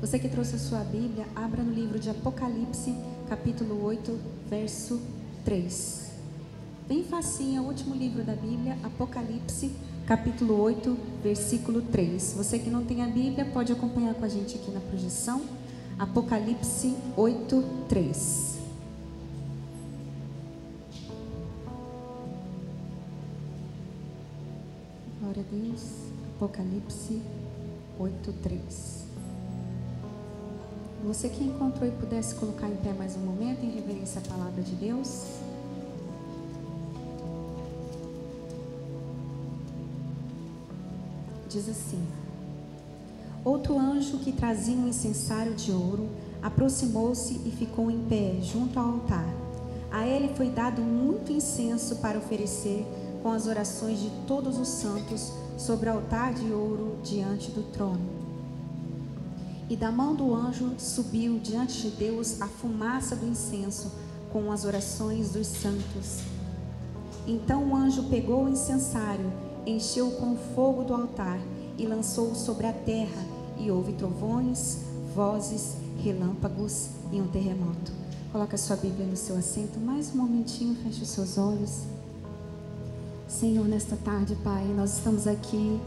Você que trouxe a sua Bíblia, abra no livro de Apocalipse, capítulo 8, verso 3. Bem facinho, é o último livro da Bíblia, Apocalipse, capítulo 8, versículo 3. Você que não tem a Bíblia, pode acompanhar com a gente aqui na projeção. Apocalipse 8, 3. Glória a Deus. Apocalipse 8, 3. Você que encontrou e pudesse colocar em pé mais um momento em reverência à palavra de Deus. Diz assim: outro anjo que trazia um incensário de ouro aproximou-se e ficou em pé junto ao altar. A ele foi dado muito incenso para oferecer com as orações de todos os santos sobre o altar de ouro diante do trono. E da mão do anjo subiu diante de Deus a fumaça do incenso com as orações dos santos. Então o anjo pegou o incensário, encheu com o fogo do altar e lançou-o sobre a terra, e houve trovões, vozes, relâmpagos e um terremoto. Coloca a sua Bíblia no seu assento, mais um momentinho, feche os seus olhos. Senhor, nesta tarde, Pai, nós estamos aqui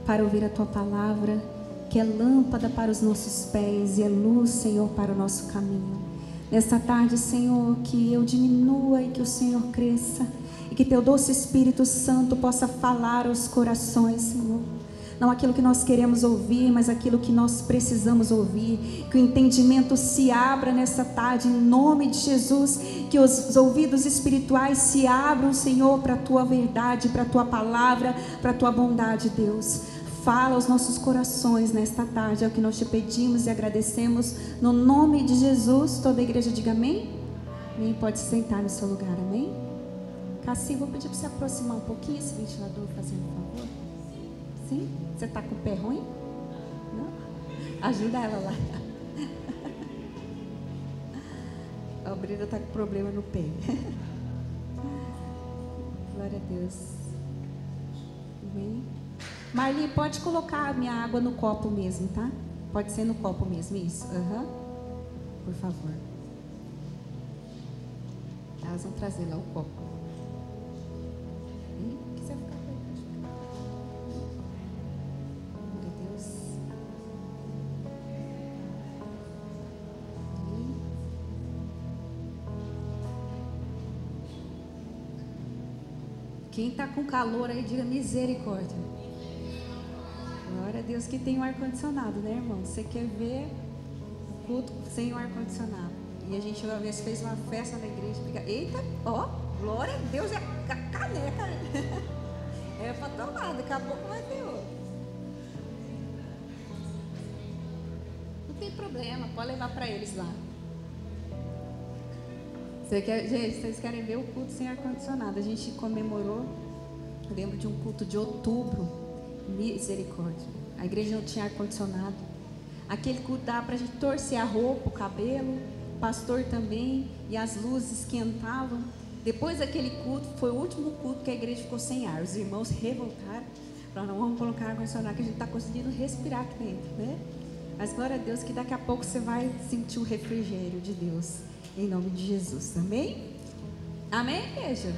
para ouvir a Tua palavra, que é lâmpada para os nossos pés e é luz, Senhor, para o nosso caminho. Nesta tarde, Senhor, que eu diminua e que o Senhor cresça, e que Teu doce Espírito Santo possa falar aos corações, Senhor. Não aquilo que nós queremos ouvir, mas aquilo que nós precisamos ouvir. Que o entendimento se abra nessa tarde, em nome de Jesus. Que os ouvidos espirituais se abram, Senhor, para a Tua verdade, para a Tua palavra, para a Tua bondade, Deus. Fala aos nossos corações nesta tarde, é o que nós te pedimos e agradecemos. No nome de Jesus, toda a igreja diga amém. Amém, pode se sentar no seu lugar, amém. Cassi, vou pedir para você aproximar um pouquinho esse ventilador, fazendo um favor. Sim? Você está com o pé ruim? Não? Ajuda ela lá. A Brida está com problema no pé. Glória a Deus. Amém. Marli, pode colocar a minha água no copo mesmo, tá? Pode ser no copo mesmo, isso. Por favor. Elas vão trazer lá o copo. Quiser ficar perto. Glória a Deus. Quem está com calor aí, diga misericórdia. Glória a Deus que tem o ar-condicionado, né, irmão? Você quer ver o culto sem o ar-condicionado? E a gente uma vez fez uma festa na igreja. Eita, ó, glória a Deus, é a caneca. É para tomar, daqui a pouco vai ter outro. Não tem problema, pode levar para eles lá. Gente, vocês querem ver o culto sem ar-condicionado? A gente comemorou, eu lembro de um culto de outubro, misericórdia. A igreja não tinha ar-condicionado. Aquele culto dava para a gente torcer a roupa, o cabelo, o pastor também, e as luzes esquentavam. Depois daquele culto, foi o último culto que a igreja ficou sem ar. Os irmãos revoltaram, falaram, não vamos colocar ar-condicionado, que a gente está conseguindo respirar aqui dentro, né? Mas glória a Deus que daqui a pouco você vai sentir o refrigério de Deus, em nome de Jesus, amém? Amém, igreja?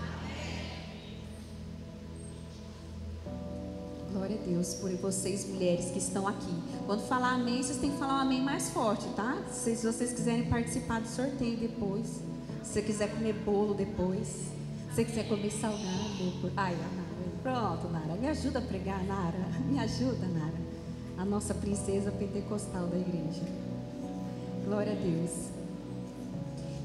Glória a Deus por vocês mulheres que estão aqui. Quando falar amém, vocês têm que falar um amém mais forte, tá? Se vocês quiserem participar do sorteio depois, se você quiser comer bolo depois, se você quiser comer salgado depois. Ai, Nara, pronto, Nara, me ajuda a pregar, Nara, me ajuda, Nara, a nossa princesa pentecostal da igreja. Glória a Deus.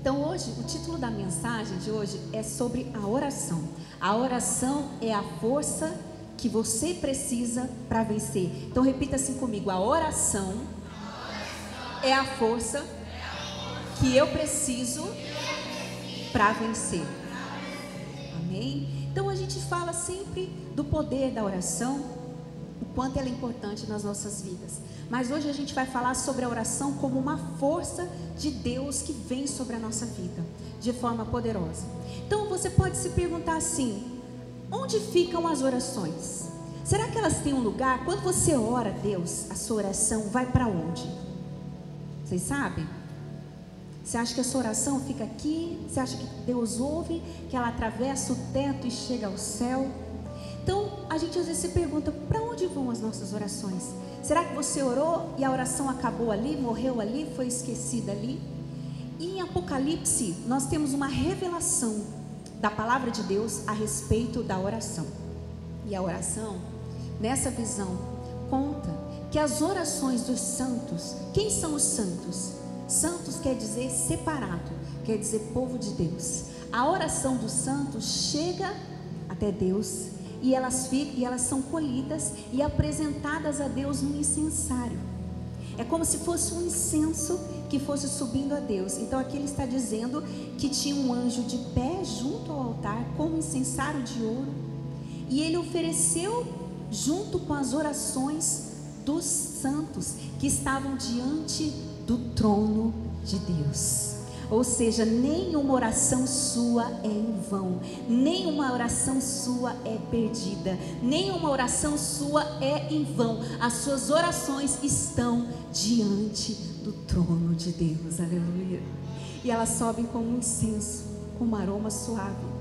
Então hoje, o título da mensagem de hoje é sobre a oração. A oração é a força que você precisa para vencer. Então repita assim comigo: a oração é a força que eu preciso para vencer. Amém? Então a gente fala sempre do poder da oração, o quanto ela é importante nas nossas vidas. Mas hoje a gente vai falar sobre a oração como uma força de Deus que vem sobre a nossa vida de forma poderosa. Então você pode se perguntar assim: onde ficam as orações? Será que elas têm um lugar? Quando você ora a Deus, a sua oração vai para onde? Vocês sabem? Você acha que a sua oração fica aqui? Você acha que Deus ouve, que ela atravessa o teto e chega ao céu? Então, a gente às vezes se pergunta, para onde vão as nossas orações? Será que você orou e a oração acabou ali, morreu ali, foi esquecida ali? E em Apocalipse, nós temos uma revelação da palavra de Deus a respeito da oração. E a oração, nessa visão, conta que as orações dos santos, quem são os santos? Santos quer dizer separado, quer dizer povo de Deus. A oração dos santos chega até Deus e elas são colhidas e apresentadas a Deus no incensário. É como se fosse um incenso que fosse subindo a Deus. Então aqui ele está dizendo que tinha um anjo de pé junto ao altar com um incensário de ouro, e ele ofereceu junto com as orações dos santos que estavam diante do trono de Deus. Ou seja, nenhuma oração sua é em vão, nenhuma oração sua é perdida, nenhuma oração sua é em vão. As suas orações estão diante do trono de Deus, aleluia. E elas sobem como um incenso, com um aroma suave.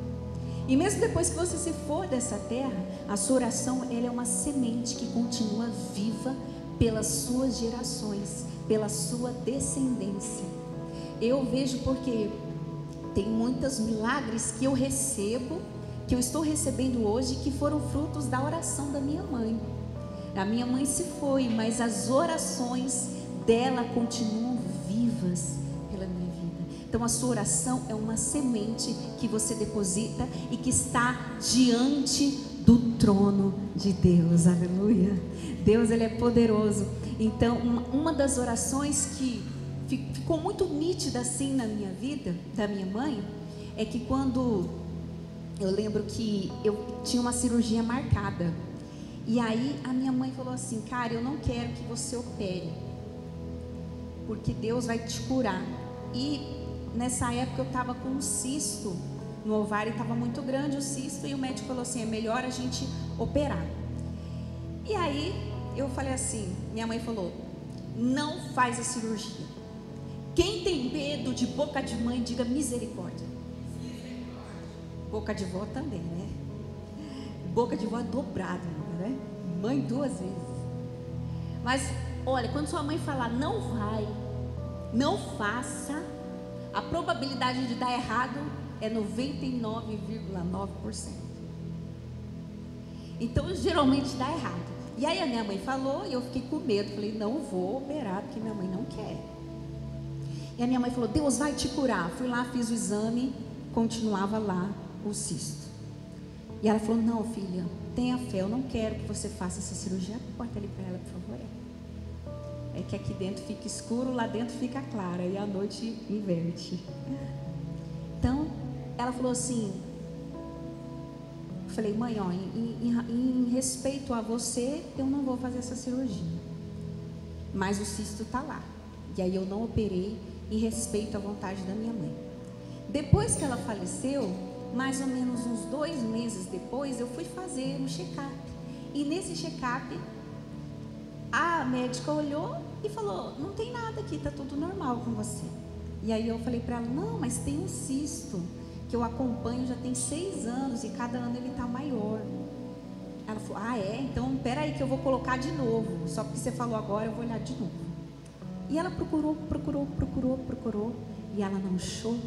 E mesmo depois que você se for dessa terra, a sua oração, ela é uma semente que continua viva pelas suas gerações, pela sua descendência. Eu vejo porque tem muitos milagres que eu recebo, que eu estou recebendo hoje, que foram frutos da oração da minha mãe. A minha mãe se foi, mas as orações dela continuam vivas pela minha vida. Então a sua oração é uma semente que você deposita e que está diante do trono de Deus, aleluia. Deus, ele é poderoso. Então uma das orações que ficou muito nítida assim na minha vida, da minha mãe, é que quando eu lembro que eu tinha uma cirurgia marcada, e aí a minha mãe falou assim: cara, eu não quero que você opere, porque Deus vai te curar. E nessa época eu estava com um cisto no ovário, estava muito grande o cisto, e o médico falou assim: é melhor a gente operar. E aí eu falei assim, minha mãe falou: não faz a cirurgia. Quem tem medo de boca de mãe, diga misericórdia. Boca de vó também, né? Boca de vó é dobrado, né? Mãe 2 vezes. Mas olha, quando sua mãe falar não vai, não faça, a probabilidade de dar errado é 99,9%. Então geralmente dá errado. E aí a minha mãe falou e eu fiquei com medo. Falei: não vou operar porque minha mãe não quer. E a minha mãe falou: Deus vai te curar. Fui lá, fiz o exame, continuava lá o cisto. E ela falou: não, filha, tenha fé, eu não quero que você faça essa cirurgia. Corta ali para ela, por favor. É que aqui dentro fica escuro, lá dentro fica clara, e à noite inverte. Então, ela falou assim, eu falei: mãe, ó, em respeito a você, eu não vou fazer essa cirurgia, mas o cisto está lá. E aí eu não operei, em respeito à vontade da minha mãe. Depois que ela faleceu, mais ou menos uns 2 meses depois, eu fui fazer um check-up. E nesse check-up, a médica olhou e falou: não tem nada aqui, tá tudo normal com você. E aí eu falei para ela: não, mas tem um cisto que eu acompanho já tem 6 anos e cada ano ele tá maior. Ela falou: ah, é? Então peraí que eu vou colocar de novo, só porque você falou agora eu vou olhar de novo. E ela procurou, e ela não achou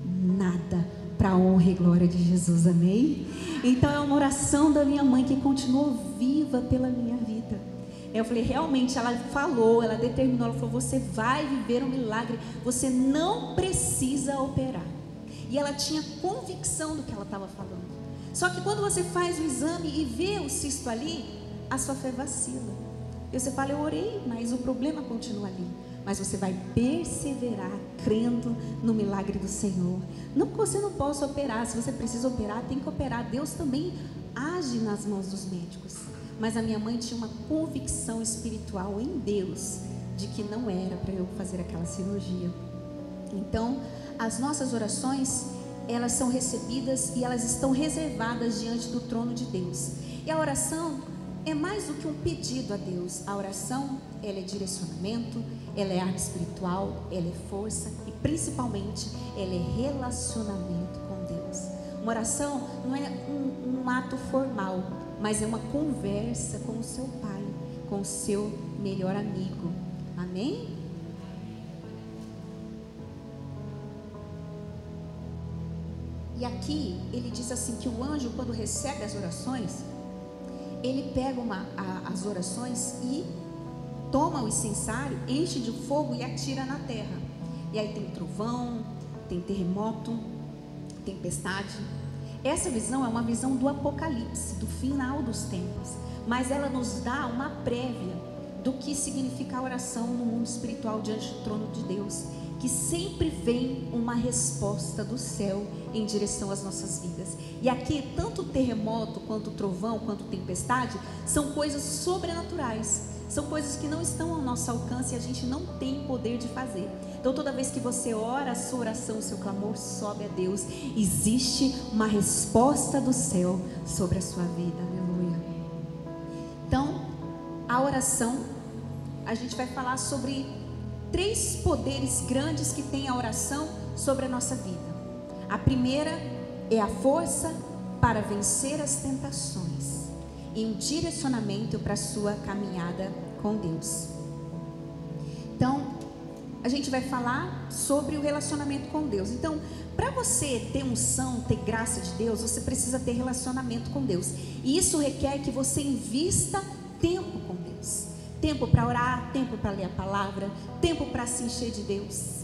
nada, para a honra e glória de Jesus, amém? Então é uma oração da minha mãe que continuou viva pela minha vida. Eu falei: realmente, ela falou, ela determinou, ela falou: você vai viver um milagre, você não precisa operar. E ela tinha convicção do que ela estava falando. Só que quando você faz o exame e vê o cisto ali, a sua fé vacila. E você fala: eu orei, mas o problema continua ali. Mas você vai perseverar crendo no milagre do Senhor. Não que você não possa operar. Se você precisa operar, tem que operar. Deus também age nas mãos dos médicos. Mas a minha mãe tinha uma convicção espiritual em Deus de que não era para eu fazer aquela cirurgia. Então, as nossas orações, elas são recebidas e elas estão reservadas diante do trono de Deus. E a oração é mais do que um pedido a Deus. A oração, ela é direcionamento, ela é arma espiritual, ela é força e principalmente ela é relacionamento com Deus. Uma oração não é um ato formal, mas é uma conversa com o seu Pai, com o seu melhor amigo. Amém? E aqui ele diz assim que o anjo, quando recebe as orações, ele pega as orações e toma o incensário, enche de fogo e atira na terra. E aí tem trovão, tem terremoto, tempestade. Essa visão é uma visão do Apocalipse, do final dos tempos, mas ela nos dá uma prévia do que significa a oração no mundo espiritual diante do trono de Deus, que sempre vem uma resposta do céu em direção às nossas vidas. E aqui, tanto o terremoto, quanto o trovão, quanto a tempestade, são coisas sobrenaturais, são coisas que não estão ao nosso alcance e a gente não tem poder de fazer. Então toda vez que você ora, a sua oração, o seu clamor sobe a Deus, existe uma resposta do céu sobre a sua vida. Aleluia. Então, a oração, a gente vai falar sobre 3 poderes grandes que tem a oração sobre a nossa vida. A primeira é a força para vencer as tentações e um direcionamento para a sua caminhada com Deus. Então, a gente vai falar sobre o relacionamento com Deus. Então, para você ter unção, ter graça de Deus, você precisa ter relacionamento com Deus. E isso requer que você invista tempo com Deus. Tempo para orar, tempo para ler a palavra, tempo para se encher de Deus.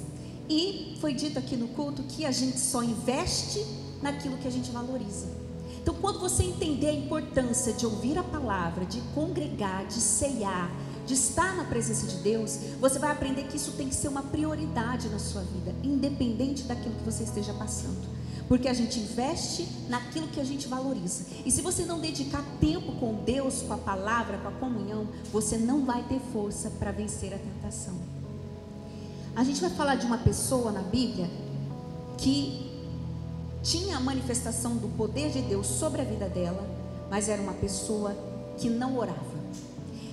E foi dito aqui no culto que a gente só investe naquilo que a gente valoriza. Então, quando você entender a importância de ouvir a palavra, de congregar, de ceiar, de estar na presença de Deus, você vai aprender que isso tem que ser uma prioridade na sua vida, independente daquilo que você esteja passando. Porque a gente investe naquilo que a gente valoriza. E se você não dedicar tempo com Deus, com a palavra, com a comunhão, você não vai ter força para vencer a tentação. A gente vai falar de uma pessoa na Bíblia que tinha a manifestação do poder de Deus sobre a vida dela, mas era uma pessoa que não orava.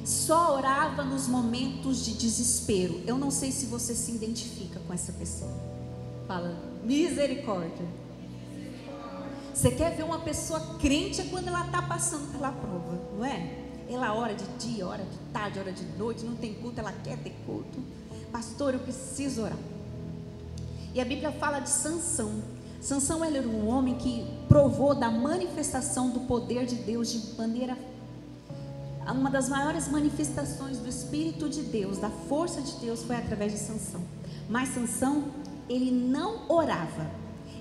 Só orava nos momentos de desespero. Eu não sei se você se identifica com essa pessoa. Fala, misericórdia. Você quer ver uma pessoa crente é quando ela está passando pela prova, não é? Ela ora de dia, ora de tarde, ora de noite, não tem culto, ela quer ter culto. Pastor, eu preciso orar. E a Bíblia fala de Sansão. Sansão, ele era um homem que provou da manifestação do poder de Deus de maneira... Uma das maiores manifestações do Espírito de Deus, da força de Deus, foi através de Sansão. Mas Sansão, ele não orava.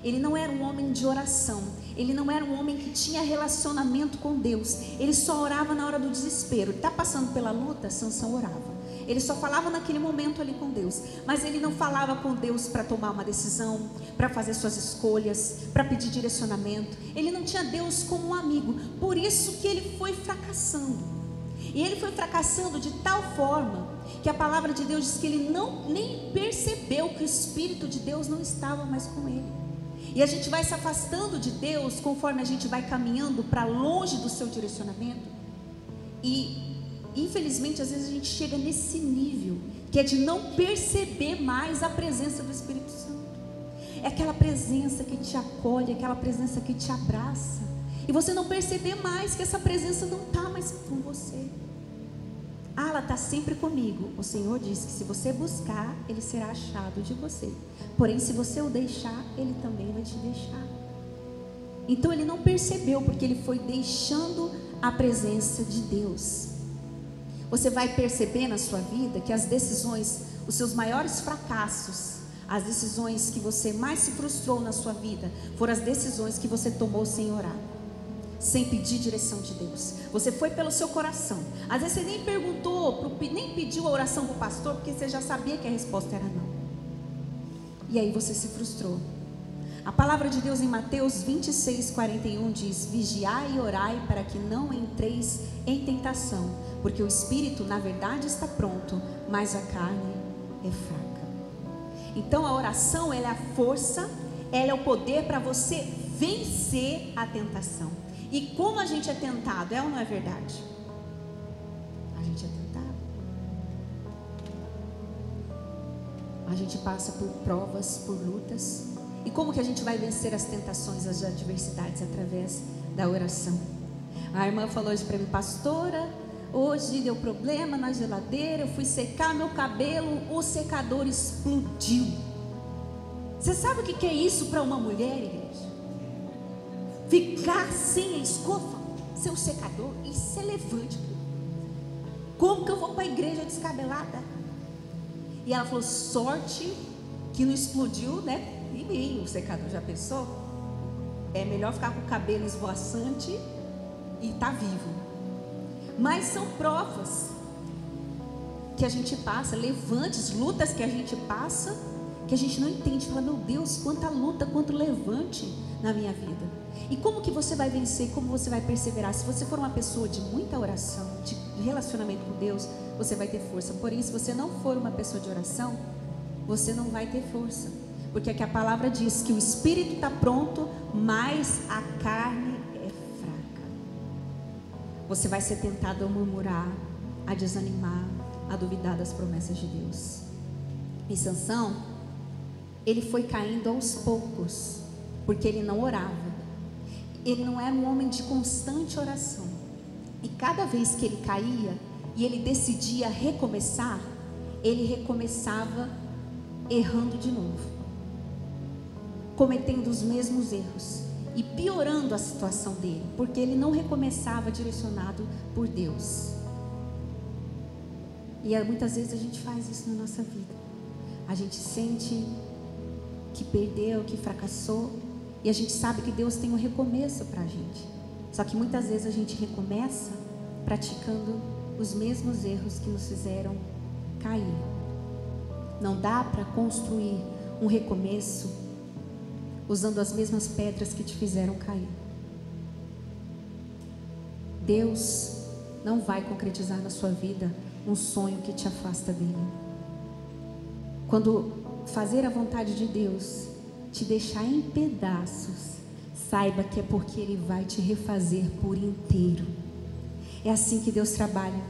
Ele não era um homem de oração. Ele não era um homem que tinha relacionamento com Deus. Ele só orava na hora do desespero. Está passando pela luta, Sansão orava. Ele só falava naquele momento ali com Deus. Mas ele não falava com Deus para tomar uma decisão, para fazer suas escolhas, para pedir direcionamento. Ele não tinha Deus como um amigo. Por isso que ele foi fracassando. E ele foi fracassando de tal forma que a palavra de Deus diz que ele nem percebeu que o Espírito de Deus não estava mais com ele. E a gente vai se afastando de Deus conforme a gente vai caminhando para longe do seu direcionamento. E infelizmente às vezes a gente chega nesse nível, que é de não perceber mais a presença do Espírito Santo. É aquela presença que te acolhe, aquela presença que te abraça. E você não perceber mais que essa presença não está mais com você. Ah, ela está sempre comigo. O Senhor diz que se você buscar, Ele será achado de você. Porém, se você o deixar, Ele também vai te deixar. Então ele não percebeu, porque ele foi deixando a presença de Deus. Você vai perceber na sua vida que as decisões, os seus maiores fracassos, as decisões que você mais se frustrou na sua vida, foram as decisões que você tomou sem orar, sem pedir direção de Deus. Você foi pelo seu coração. Às vezes você nem perguntou, nem pediu a oração para o pastor, porque você já sabia que a resposta era não. E aí você se frustrou. A palavra de Deus em Mateus 26:41 diz: vigiai e orai para que não entreis em tentação, porque o espírito na verdade está pronto, mas a carne é fraca. Então a oração, ela é a força, ela é o poder para você vencer a tentação. E como a gente é tentado, é ou não é verdade? A gente é tentado. A gente passa por provas, por lutas. E como que a gente vai vencer as tentações, as adversidades? Através da oração. A irmã falou hoje para mim: pastora, hoje deu problema na geladeira, eu fui secar meu cabelo, o secador explodiu. Você sabe o que é isso para uma mulher, igreja? Ficar sem a escova, sem o secador, isso é levante. Como que eu vou para a igreja descabelada? E ela falou: sorte que não explodiu, né? Em mim, o secador. Já pensou? É melhor ficar com o cabelo esvoaçante e tá vivo. Mas são provas que a gente passa, levantes, lutas que a gente passa, que a gente não entende. Fala: meu Deus, quanta luta, quanto levante na minha vida. E como que você vai vencer? Como você vai perseverar? Se você for uma pessoa de muita oração, de relacionamento com Deus, você vai ter força. Porém, se você não for uma pessoa de oração, você não vai ter força. Porque aqui a palavra diz que o espírito está pronto, mas a carne é fraca. Você vai ser tentado a murmurar, a desanimar, a duvidar das promessas de Deus. E Sansão, ele foi caindo aos poucos, porque ele não orava. Ele não era um homem de constante oração. E cada vez que ele caía e ele decidia recomeçar, ele recomeçava errando de novo, cometendo os mesmos erros e piorando a situação dele, porque ele não recomeçava direcionado por Deus. E muitas vezes a gente faz isso na nossa vida. A gente sente que perdeu, que fracassou, e a gente sabe que Deus tem um recomeço para a gente. Só que muitas vezes a gente recomeça praticando os mesmos erros que nos fizeram cair. Não dá para construir um recomeço usando as mesmas pedras que te fizeram cair. Deus não vai concretizar na sua vida um sonho que te afasta dele. Quando fazer a vontade de Deus te deixar em pedaços, saiba que é porque Ele vai te refazer por inteiro. É assim que Deus trabalha.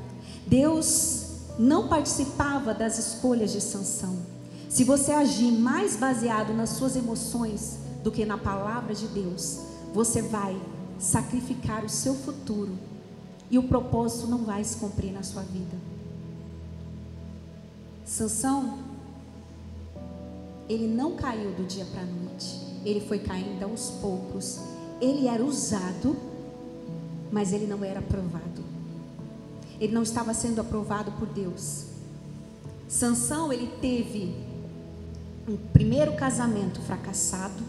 Deus não participava das escolhas de Sansão. Se você agir mais baseado nas suas emoções do que na palavra de Deus, você vai sacrificar o seu futuro e o propósito não vai se cumprir na sua vida. Sansão, ele não caiu do dia para a noite, ele foi caindo aos poucos. Ele era usado, mas ele não era aprovado. Ele não estava sendo aprovado por Deus. Sansão, ele teve um primeiro casamento fracassado,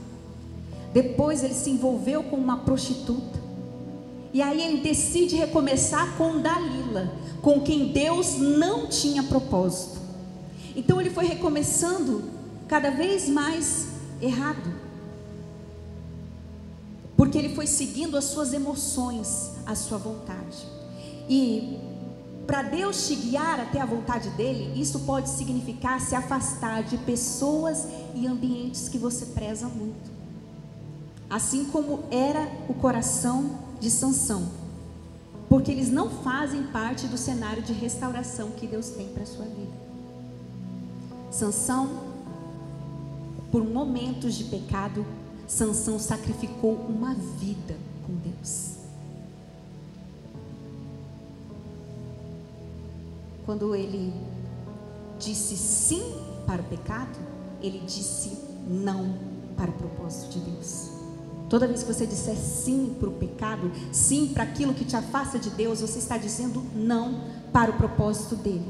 depois ele se envolveu com uma prostituta, e aí ele decide recomeçar com Dalila, com quem Deus não tinha propósito. Então ele foi recomeçando cada vez mais errado, porque ele foi seguindo as suas emoções, a sua vontade. E para Deus te guiar até a vontade dele, isso pode significar se afastar de pessoas e ambientes que você preza muito, assim como era o coração de Sansão, porque eles não fazem parte do cenário de restauração que Deus tem para a sua vida. Sansão, por momentos de pecado, Sansão sacrificou uma vida com Deus. Quando ele disse sim para o pecado, ele disse não para o propósito de Deus. Toda vez que você disser sim para o pecado, sim para aquilo que te afasta de Deus, você está dizendo não para o propósito dele.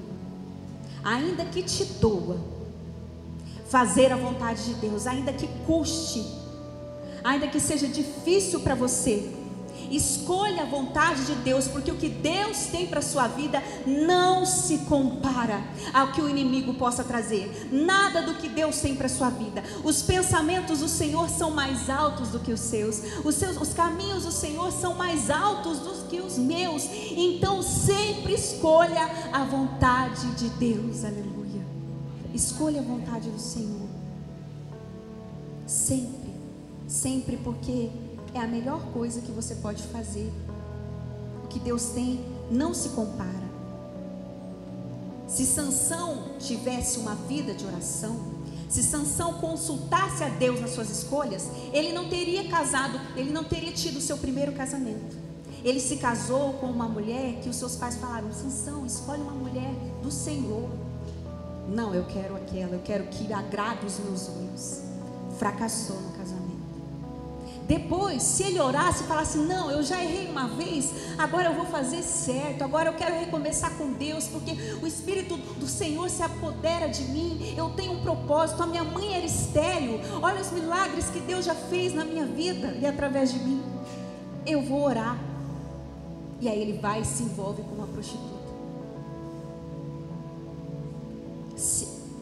Ainda que te doa fazer a vontade de Deus, ainda que custe, ainda que seja difícil para você, escolha a vontade de Deus, porque o que Deus tem para a sua vida não se compara ao que o inimigo possa trazer. Nada do que Deus tem para a sua vida. Os pensamentos do Senhor são mais altos do que os seus. Os caminhos do Senhor são mais altos do que os meus. Então sempre escolha a vontade de Deus. Aleluia. Escolha a vontade do Senhor. Sempre, sempre, porque é a melhor coisa que você pode fazer. O que Deus tem não se compara. Se Sansão tivesse uma vida de oração, se Sansão consultasse a Deus nas suas escolhas, ele não teria casado, ele não teria tido o seu primeiro casamento. Ele se casou com uma mulher que os seus pais falaram: Sansão, escolhe uma mulher do Senhor. Não, eu quero aquela, eu quero que agrade os meus olhos. Fracassou no casamento. Depois, se ele orasse e falasse: não, eu já errei uma vez, agora eu vou fazer certo, agora eu quero recomeçar com Deus, porque o Espírito do Senhor se apodera de mim, eu tenho um propósito, a minha mãe era estéril, olha os milagres que Deus já fez na minha vida e através de mim, eu vou orar. E aí ele vai e se envolve com uma prostituta.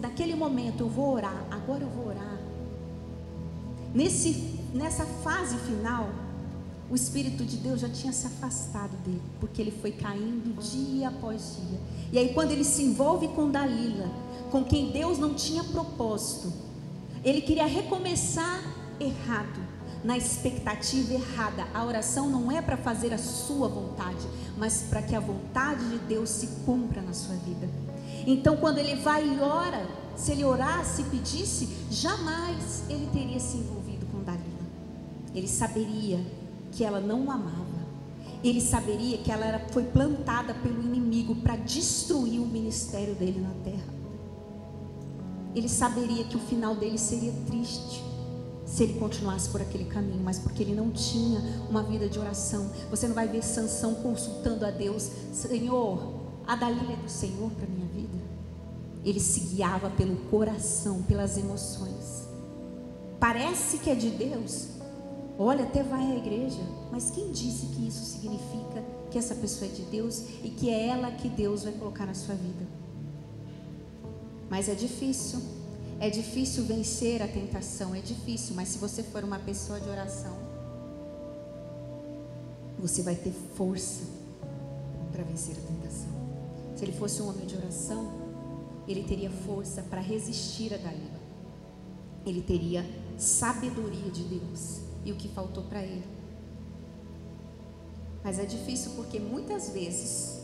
Daquele momento eu vou orar, agora eu vou orar. Nessa fase final, o Espírito de Deus já tinha se afastado dele, porque ele foi caindo dia após dia. E aí quando ele se envolve com Dalila, com quem Deus não tinha propósito, ele queria recomeçar errado, na expectativa errada. A oração não é para fazer a sua vontade, mas para que a vontade de Deus se cumpra na sua vida. Então quando ele vai e ora, se ele orasse e pedisse, jamais ele teria se envolvido com Dalila. Ele saberia que ela não o amava. Ele saberia que ela foi plantada pelo inimigo para destruir o ministério dele na terra. Ele saberia que o final dele seria triste se ele continuasse por aquele caminho, mas porque ele não tinha uma vida de oração. Você não vai ver Sansão consultando a Deus: Senhor, a Dalila é do Senhor para a minha vida. Ele se guiava pelo coração, pelas emoções. Parece que é de Deus, olha, até vai à igreja, mas quem disse que isso significa que essa pessoa é de Deus e que é ela que Deus vai colocar na sua vida? Mas é difícil vencer a tentação, é difícil, mas se você for uma pessoa de oração, você vai ter força para vencer a tentação. Se ele fosse um homem de oração, ele teria força para resistir a Dalila, ele teria sabedoria de Deus, e o que faltou para ele. Mas é difícil porque muitas vezes,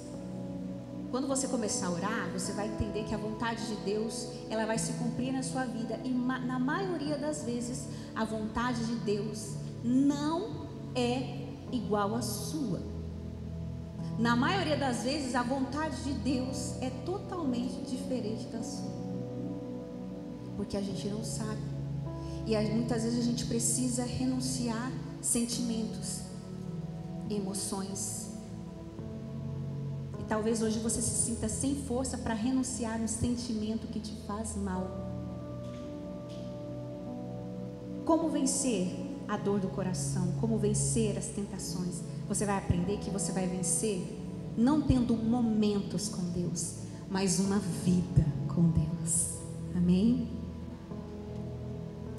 quando você começar a orar, você vai entender que a vontade de Deus, ela vai se cumprir na sua vida. E na maioria das vezes, a vontade de Deus não é igual à sua. Na maioria das vezes, a vontade de Deus é totalmente diferente da sua. Porque a gente não sabe. E muitas vezes a gente precisa renunciar sentimentos, emoções. Talvez hoje você se sinta sem força para renunciar um sentimento que te faz mal. Como vencer a dor do coração? Como vencer as tentações? Você vai aprender que você vai vencer não tendo momentos com Deus, mas uma vida com Deus. Amém?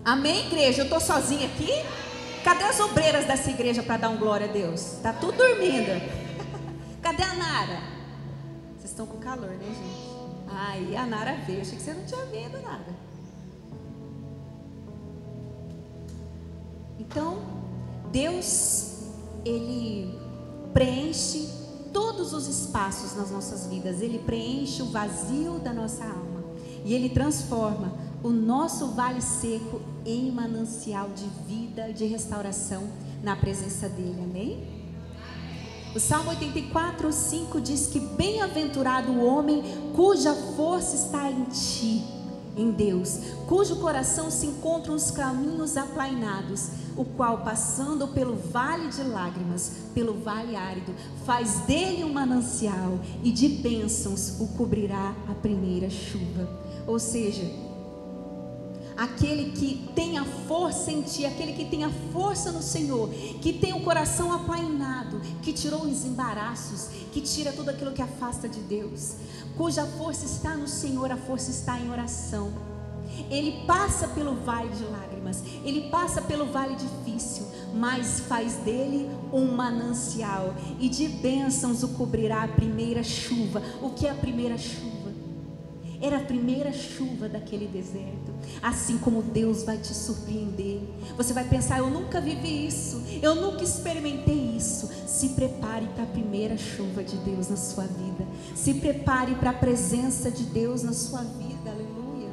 Amém, igreja? Eu estou sozinha aqui? Cadê as obreiras dessa igreja para dar um glória a Deus? Está tudo dormindo. Cadê a Nara? Vocês estão com calor, né, gente? Aí a Nara veio, achei que você não tinha vindo nada. Então, Deus, Ele preenche todos os espaços nas nossas vidas. Ele preenche o vazio da nossa alma. E Ele transforma o nosso vale seco em manancial de vida, de restauração na presença dEle. Amém? O Salmo 84, 5 diz que bem-aventurado o homem cuja força está em ti, em Deus, cujo coração se encontra nos caminhos aplainados, o qual, passando pelo vale de lágrimas, pelo vale árido, faz dele um manancial e de bênçãos o cobrirá a primeira chuva. Ou seja, aquele que tem a força em ti, aquele que tem a força no Senhor, que tem o coração aplainado, que tirou os embaraços, que tira tudo aquilo que afasta de Deus, cuja força está no Senhor, a força está em oração. Ele passa pelo vale de lágrimas, ele passa pelo vale difícil, mas faz dele um manancial e de bênçãos o cobrirá a primeira chuva. O que é a primeira chuva? Era a primeira chuva daquele deserto. Assim como Deus vai te surpreender. Você vai pensar: eu nunca vivi isso, eu nunca experimentei isso. Se prepare para a primeira chuva de Deus na sua vida. Se prepare para a presença de Deus na sua vida. Aleluia.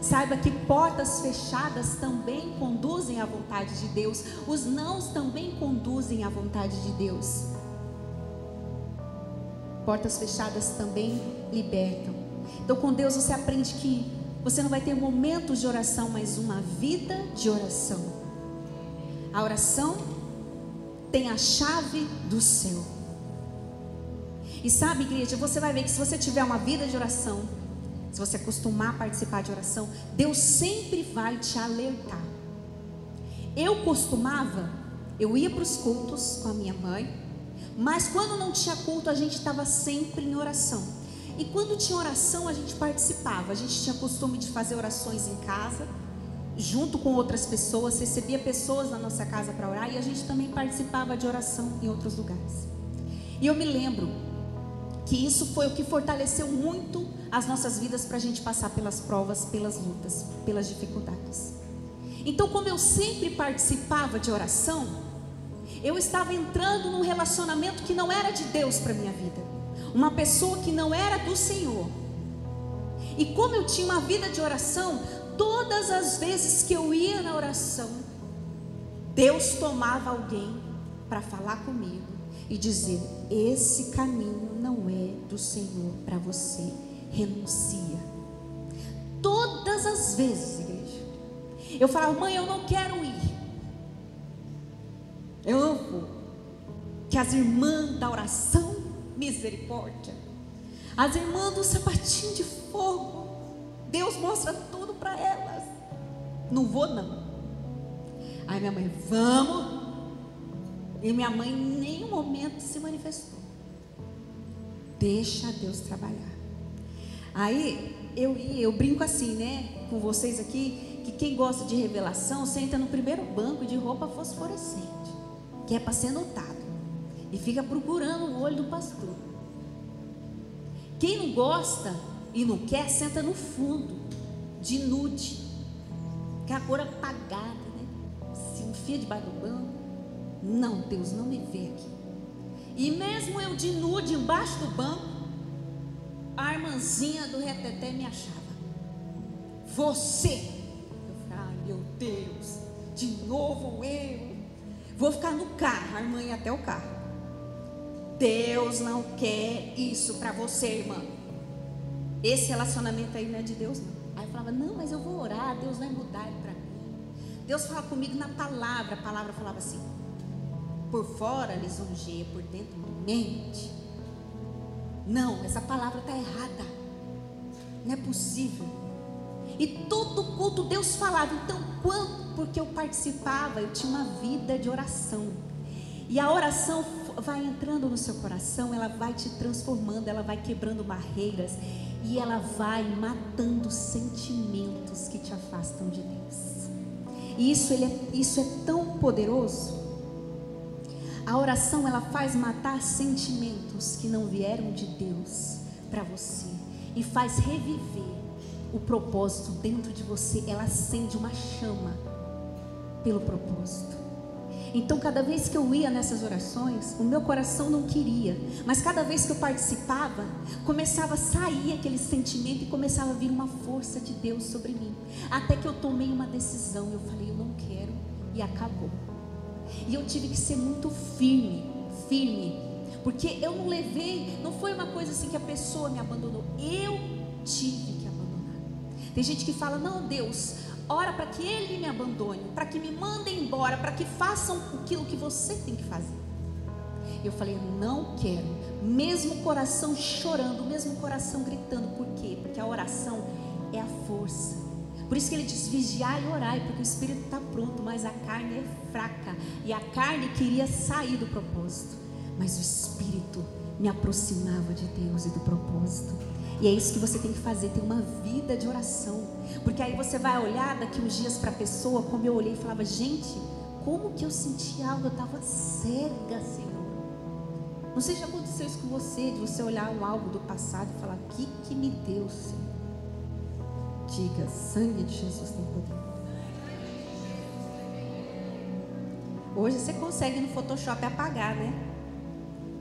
Saiba que portas fechadas também conduzem à vontade de Deus. Os nãos também conduzem à vontade de Deus. Portas fechadas também libertam. Então, com Deus você aprende que você não vai ter momentos de oração, mas uma vida de oração. A oração tem a chave do céu. E sabe, igreja, você vai ver que se você tiver uma vida de oração, se você acostumar a participar de oração, Deus sempre vai te alertar. Eu ia para os cultos com a minha mãe, mas quando não tinha culto, a gente estava sempre em oração. E quando tinha oração, a gente participava. A gente tinha costume de fazer orações em casa, junto com outras pessoas, recebia pessoas na nossa casa para orar, e a gente também participava de oração em outros lugares. E eu me lembro que isso foi o que fortaleceu muito as nossas vidas para a gente passar pelas provas, pelas lutas, pelas dificuldades. Então, como eu sempre participava de oração, eu estava entrando num relacionamento que não era de Deus para a minha vida, uma pessoa que não era do Senhor. E como eu tinha uma vida de oração, todas as vezes que eu ia na oração, Deus tomava alguém para falar comigo e dizer: esse caminho não é do Senhor para você, renuncia. Todas as vezes, igreja, eu falava: mãe, eu não quero ir, eu não vou. Que as irmãs da oração, misericórdia, as irmãs do sapatinho de fogo, Deus mostra tudo para elas. Não vou não. Aí minha mãe: vamos. E minha mãe em nenhum momento se manifestou. Deixa Deus trabalhar. Aí eu brinco assim, né, com vocês aqui, que quem gosta de revelação senta no primeiro banco de roupa fosforescente, que é para ser notado, e fica procurando o olho do pastor. Quem não gosta e não quer, senta no fundo, de nude, que é a cor apagada, né? Se enfia debaixo do banco. Não, Deus não me vê aqui. E mesmo eu de nude embaixo do banco, a irmãzinha do reteté me achava. Você. Eu falei: ai meu Deus, de novo eu. Vou ficar no carro, a irmã ia até o carro. Deus não quer isso para você, irmã. Esse relacionamento aí não é de Deus, não. Aí eu falava: não, mas eu vou orar, Deus vai mudar ele para mim. Deus fala comigo na palavra. A palavra falava assim: por fora lisonjeia, por dentro mente. Não, essa palavra está errada. Não é possível. E todo culto Deus falava. Então, porque eu participava, eu tinha uma vida de oração. E a oração vai entrando no seu coração, ela vai te transformando, ela vai quebrando barreiras, e ela vai matando sentimentos que te afastam de Deus. E isso é tão poderoso. A oração, ela faz matar sentimentos que não vieram de Deus para você, e faz reviver o propósito dentro de você. Ela acende uma chama pelo propósito. Então, cada vez que eu ia nessas orações, o meu coração não queria, mas cada vez que eu participava, começava a sair aquele sentimento e começava a vir uma força de Deus sobre mim. Até que eu tomei uma decisão, eu falei: eu não quero, e acabou. E eu tive que ser muito firme, porque eu não levei, não foi uma coisa assim que a pessoa me abandonou, eu tive que abandonar. Tem gente que fala: não, Deus, ora para que Ele me abandone, para que me mandem embora, para que façam aquilo que você tem que fazer. Eu falei: não quero, mesmo o coração chorando, mesmo o coração gritando. Por quê? Porque a oração é a força. Por isso que ele diz: vigiai e orai, porque o espírito está pronto, mas a carne é fraca. E a carne queria sair do propósito, mas o espírito me aproximava de Deus e do propósito. E é isso que você tem que fazer, ter uma vida de oração. Porque aí você vai olhar daqui uns dias para a pessoa, como eu olhei e falava: gente, como que eu senti algo? Eu estava cega, Senhor. Não sei se já aconteceu isso com você, de você olhar algo do passado e falar: o que me deu, Senhor? Diga, sangue de Jesus tem poder. Hoje você consegue no Photoshop apagar, né?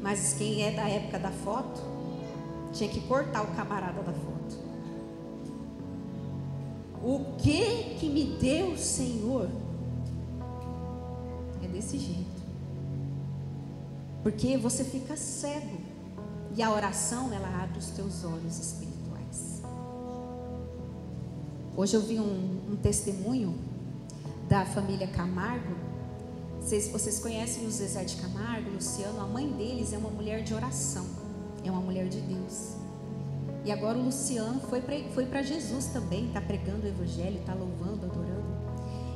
Mas quem é da época da foto, tinha que cortar o camarada da foto. O que me deu, Senhor? É desse jeito. Porque você fica cego. E a oração, ela abre os teus olhos espirituais. Hoje eu vi um testemunho da família Camargo. Vocês conhecem o Zezé de Camargo, Luciano? A mãe deles é uma mulher de oração. É uma mulher de Deus. E agora o Luciano foi para Jesus também. Está pregando o evangelho, está louvando, adorando.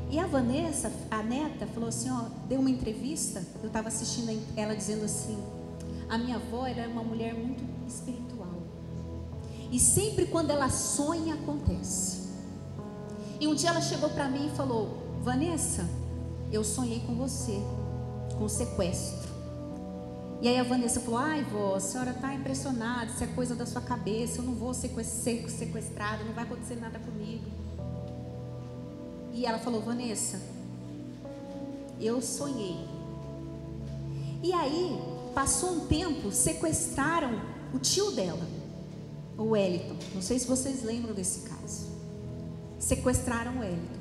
E a Vanessa, a neta, falou assim, ó, deu uma entrevista. Eu estava assistindo ela dizendo assim: a minha avó era uma mulher muito espiritual. E sempre quando ela sonha, acontece. E um dia ela chegou para mim e falou: Vanessa, eu sonhei com você, com sequestro. E aí a Vanessa falou: ai, vó, a senhora está impressionada, isso é coisa da sua cabeça, eu não vou ser sequestrada, não vai acontecer nada comigo. E ela falou: Vanessa, eu sonhei. E aí, passou um tempo, sequestraram o tio dela, o Wellington. Não sei se vocês lembram desse caso. Sequestraram o Wellington.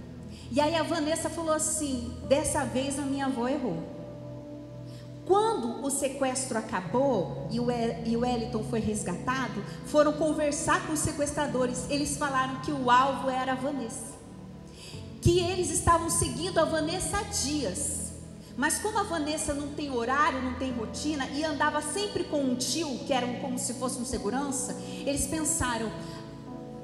E aí a Vanessa falou assim: dessa vez a minha avó errou. Quando o sequestro acabou e o Wellington foi resgatado, foram conversar com os sequestradores. Eles falaram que o alvo era a Vanessa, que eles estavam seguindo a Vanessa há dias. Mas como a Vanessa não tem horário, não tem rotina, e andava sempre com um tio, que era como se fosse um segurança, eles pensaram: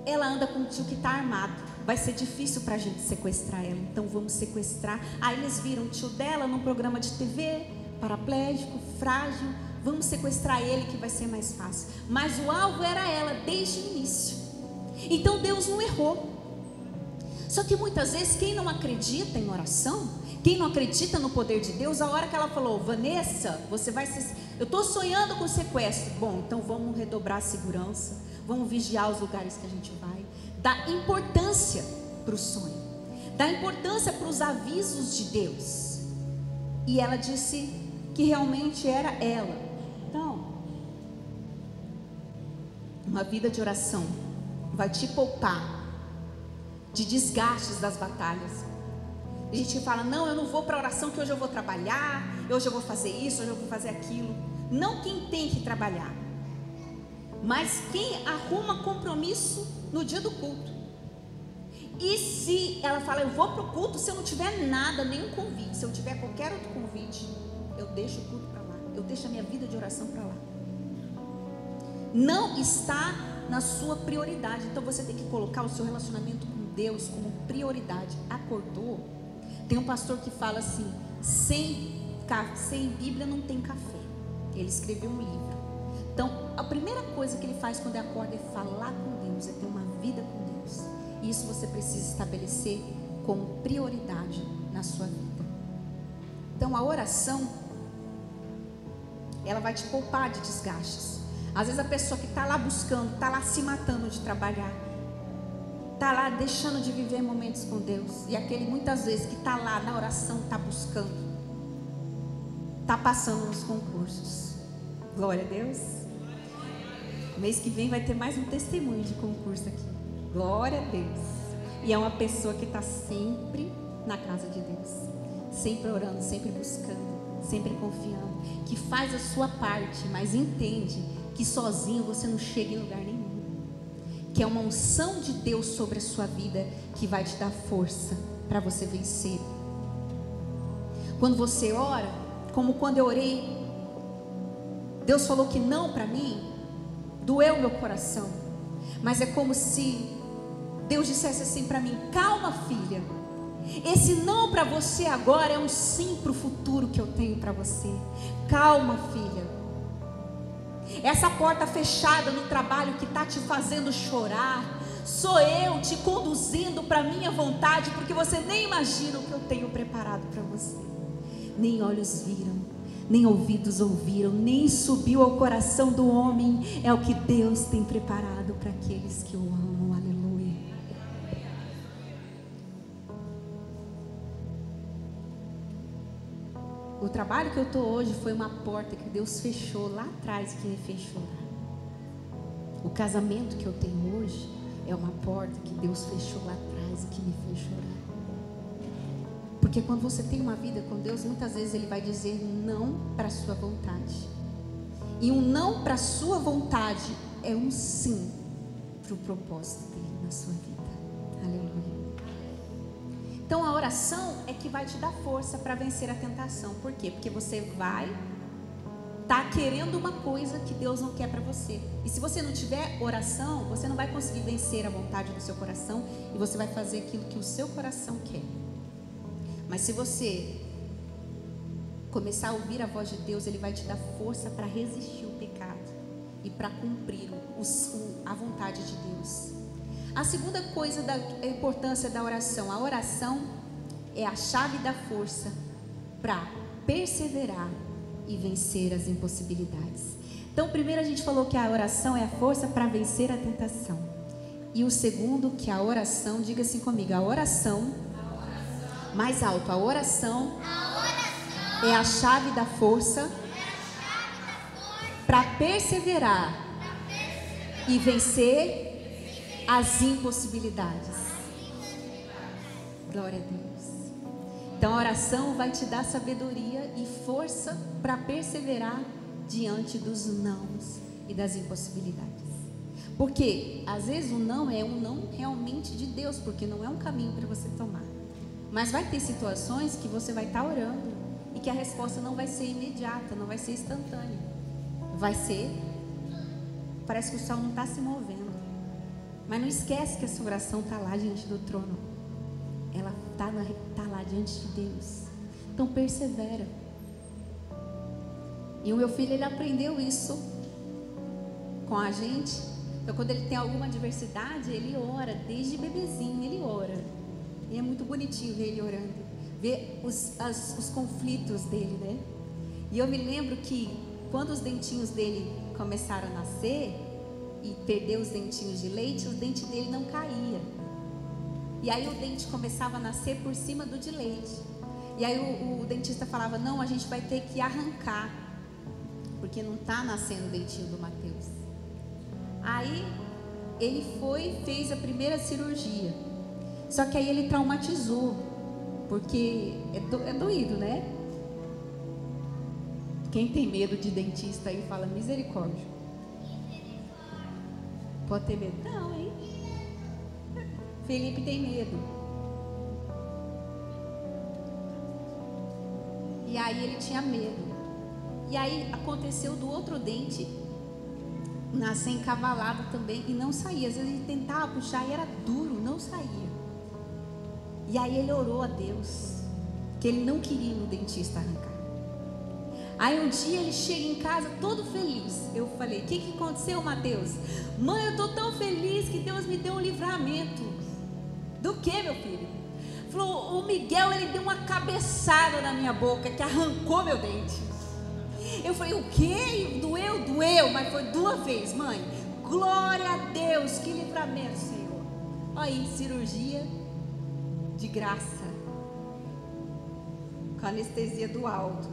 ela anda com um tio que está armado, vai ser difícil para a gente sequestrar ela, então vamos sequestrar. Aí eles viram o tio dela num programa de TV, paraplégico, frágil, vamos sequestrar ele que vai ser mais fácil. Mas o alvo era ela desde o início. Então Deus não errou. Só que muitas vezes quem não acredita em oração, quem não acredita no poder de Deus, a hora que ela falou: Vanessa, você vai ser... eu estou sonhando com sequestro. Bom, então vamos redobrar a segurança, vamos vigiar os lugares que a gente vai. Dá importância para o sonho, dá importância para os avisos de Deus. E ela disse que realmente era ela. Então, uma vida de oração vai te poupar de desgastes das batalhas. A gente fala: não, eu não vou para a oração, que hoje eu vou trabalhar, hoje eu vou fazer isso, hoje eu vou fazer aquilo. Não quem tem que trabalhar, mas quem arruma compromisso no dia do culto. E se ela fala: eu vou para o culto, se eu não tiver nada, nenhum convite, se eu tiver qualquer outro convite, eu deixo o culto para lá, eu deixo a minha vida de oração para lá. Não está na sua prioridade. Então você tem que colocar o seu relacionamento com Deus como prioridade. Acordou? Tem um pastor que fala assim: sem Bíblia não tem café. Ele escreveu um livro. Então a primeira coisa que ele faz quando ele acorda é falar com Deus, é ter uma vida com Deus. E isso você precisa estabelecer como prioridade na sua vida. Então a oração, ela vai te poupar de desgastes. Às vezes a pessoa que está lá buscando, está lá se matando de trabalhar, está lá deixando de viver momentos com Deus. E aquele muitas vezes que está lá na oração, está buscando, está passando nos concursos. Glória a Deus. Mês que vem vai ter mais um testemunho de concurso aqui. Glória a Deus. E é uma pessoa que está sempre na casa de Deus, sempre orando, sempre buscando, sempre confiando, que faz a sua parte, mas entende que sozinho você não chega em lugar nenhum. Que é uma unção de Deus sobre a sua vida que vai te dar força para você vencer. Quando você ora, como quando eu orei, Deus falou que não para mim, doeu meu coração. Mas é como se Deus dissesse assim para mim: calma, filha, esse não para você agora é um sim para o futuro que eu tenho para você. Calma, filha. Essa porta fechada no trabalho que está te fazendo chorar, sou eu te conduzindo para a minha vontade, porque você nem imagina o que eu tenho preparado para você. Nem olhos viram, nem ouvidos ouviram, nem subiu ao coração do homem, é o que Deus tem preparado para aqueles que o amam. Aleluia. O trabalho que eu estou hoje foi uma porta que Deus fechou lá atrás e que Ele fechou lá. O casamento que eu tenho hoje é uma porta que Deus fechou lá atrás e que me fechou lá. Porque quando você tem uma vida com Deus, muitas vezes Ele vai dizer não para a sua vontade. E um não para a sua vontade é um sim para o propósito dele na sua vida. Aleluia. Então a oração é que vai te dar força para vencer a tentação. Por quê? Porque você vai estar querendo uma coisa que Deus não quer para você. E se você não tiver oração, você não vai conseguir vencer a vontade do seu coração e você vai fazer aquilo que o seu coração quer. Mas se você começar a ouvir a voz de Deus, Ele vai te dar força para resistir o pecado e para cumprir a vontade de Deus. A segunda coisa da importância da oração: a oração é a chave da força para perseverar e vencer as impossibilidades. Então, primeiro a gente falou que a oração é a força para vencer a tentação. E o segundo, que a oração, diga assim comigo, a oração, mais alto, a oração é a chave da força para perseverar e vencer as impossibilidades. Glória a Deus. Então a oração vai te dar sabedoria e força para perseverar diante dos nãos e das impossibilidades. Porque às vezes o não é um não realmente de Deus, porque não é um caminho para você tomar. Mas vai ter situações que você vai estar orando e que a resposta não vai ser imediata, não vai ser instantânea. Vai ser, parece que o sol não está se movendo. Mas não esquece que essa oração está lá diante do trono. Ela está lá diante de Deus. Então persevera. E o meu filho, ele aprendeu isso com a gente. Então quando ele tem alguma adversidade, ele ora. Desde bebezinho ele ora. E é muito bonitinho ver ele orando. Ver os conflitos dele, né? E eu me lembro que quando os dentinhos dele começaram a nascer e perdeu os dentinhos de leite, o dente dele não caía. E aí o dente começava a nascer por cima do de leite. E aí o dentista falava, não, a gente vai ter que arrancar, porque não está nascendo o dentinho do Mateus. Aí ele fez a primeira cirurgia. Só que aí ele traumatizou, porque é doído, né? Quem tem medo de dentista aí fala misericórdia. Pode ter medo? Não, hein? Felipe tem medo. E aí ele tinha medo. E aí aconteceu do outro dente nascer encavalado também e não saía. Às vezes ele tentava puxar e era duro, não saía. E aí ele orou a Deus, que ele não queria ir no dentista arrancar. Aí um dia ele chega em casa todo feliz. Eu falei, o que aconteceu, Mateus? Mãe, eu estou tão feliz que Deus me deu um livramento. Do que, meu filho? Falou, o Miguel, ele deu uma cabeçada na minha boca que arrancou meu dente. Eu falei, o quê? Doeu? Doeu, mas foi 2 vezes, mãe. Glória a Deus, que livramento, Senhor. Olha aí, cirurgia de graça, com anestesia do alto.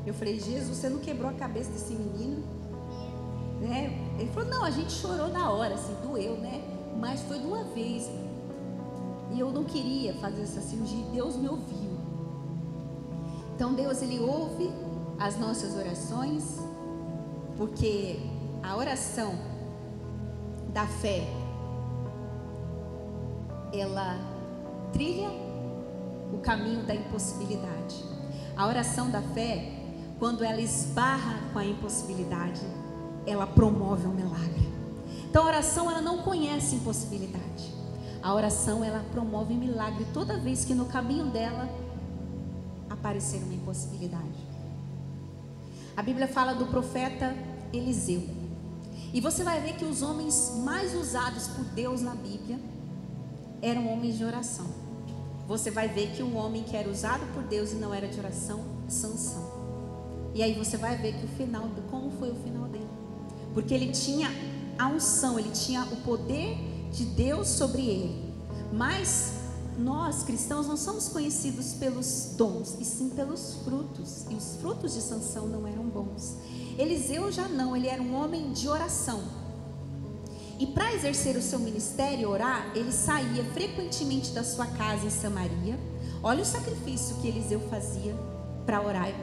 Eu falei, Jesus, você não quebrou a cabeça desse menino? Né? Ele falou, não, a gente chorou na hora, assim, doeu, né? Mas foi de uma vez. E eu não queria fazer essa cirurgia, e Deus me ouviu. Então Deus, Ele ouve as nossas orações, porque a oração da fé, ela trilha o caminho da impossibilidade. A oração da fé, quando ela esbarra com a impossibilidade, ela promove um milagre. Então a oração, ela não conhece impossibilidade. A oração, ela promove milagre toda vez que no caminho dela aparecer uma impossibilidade. A Bíblia fala do profeta Eliseu. E você vai ver que os homens mais usados por Deus na Bíblia eram homens de oração. Você vai ver que um homem que era usado por Deus e não era de oração, Sansão. E aí você vai ver que como foi o final dele. Porque ele tinha a unção, ele tinha o poder de Deus sobre ele. Mas nós cristãos não somos conhecidos pelos dons, e sim pelos frutos. E os frutos de Sansão não eram bons. Eliseu já não, ele era um homem de oração. E para exercer o seu ministério e orar, ele saía frequentemente da sua casa em Samaria. Olha o sacrifício que Eliseu fazia para orar e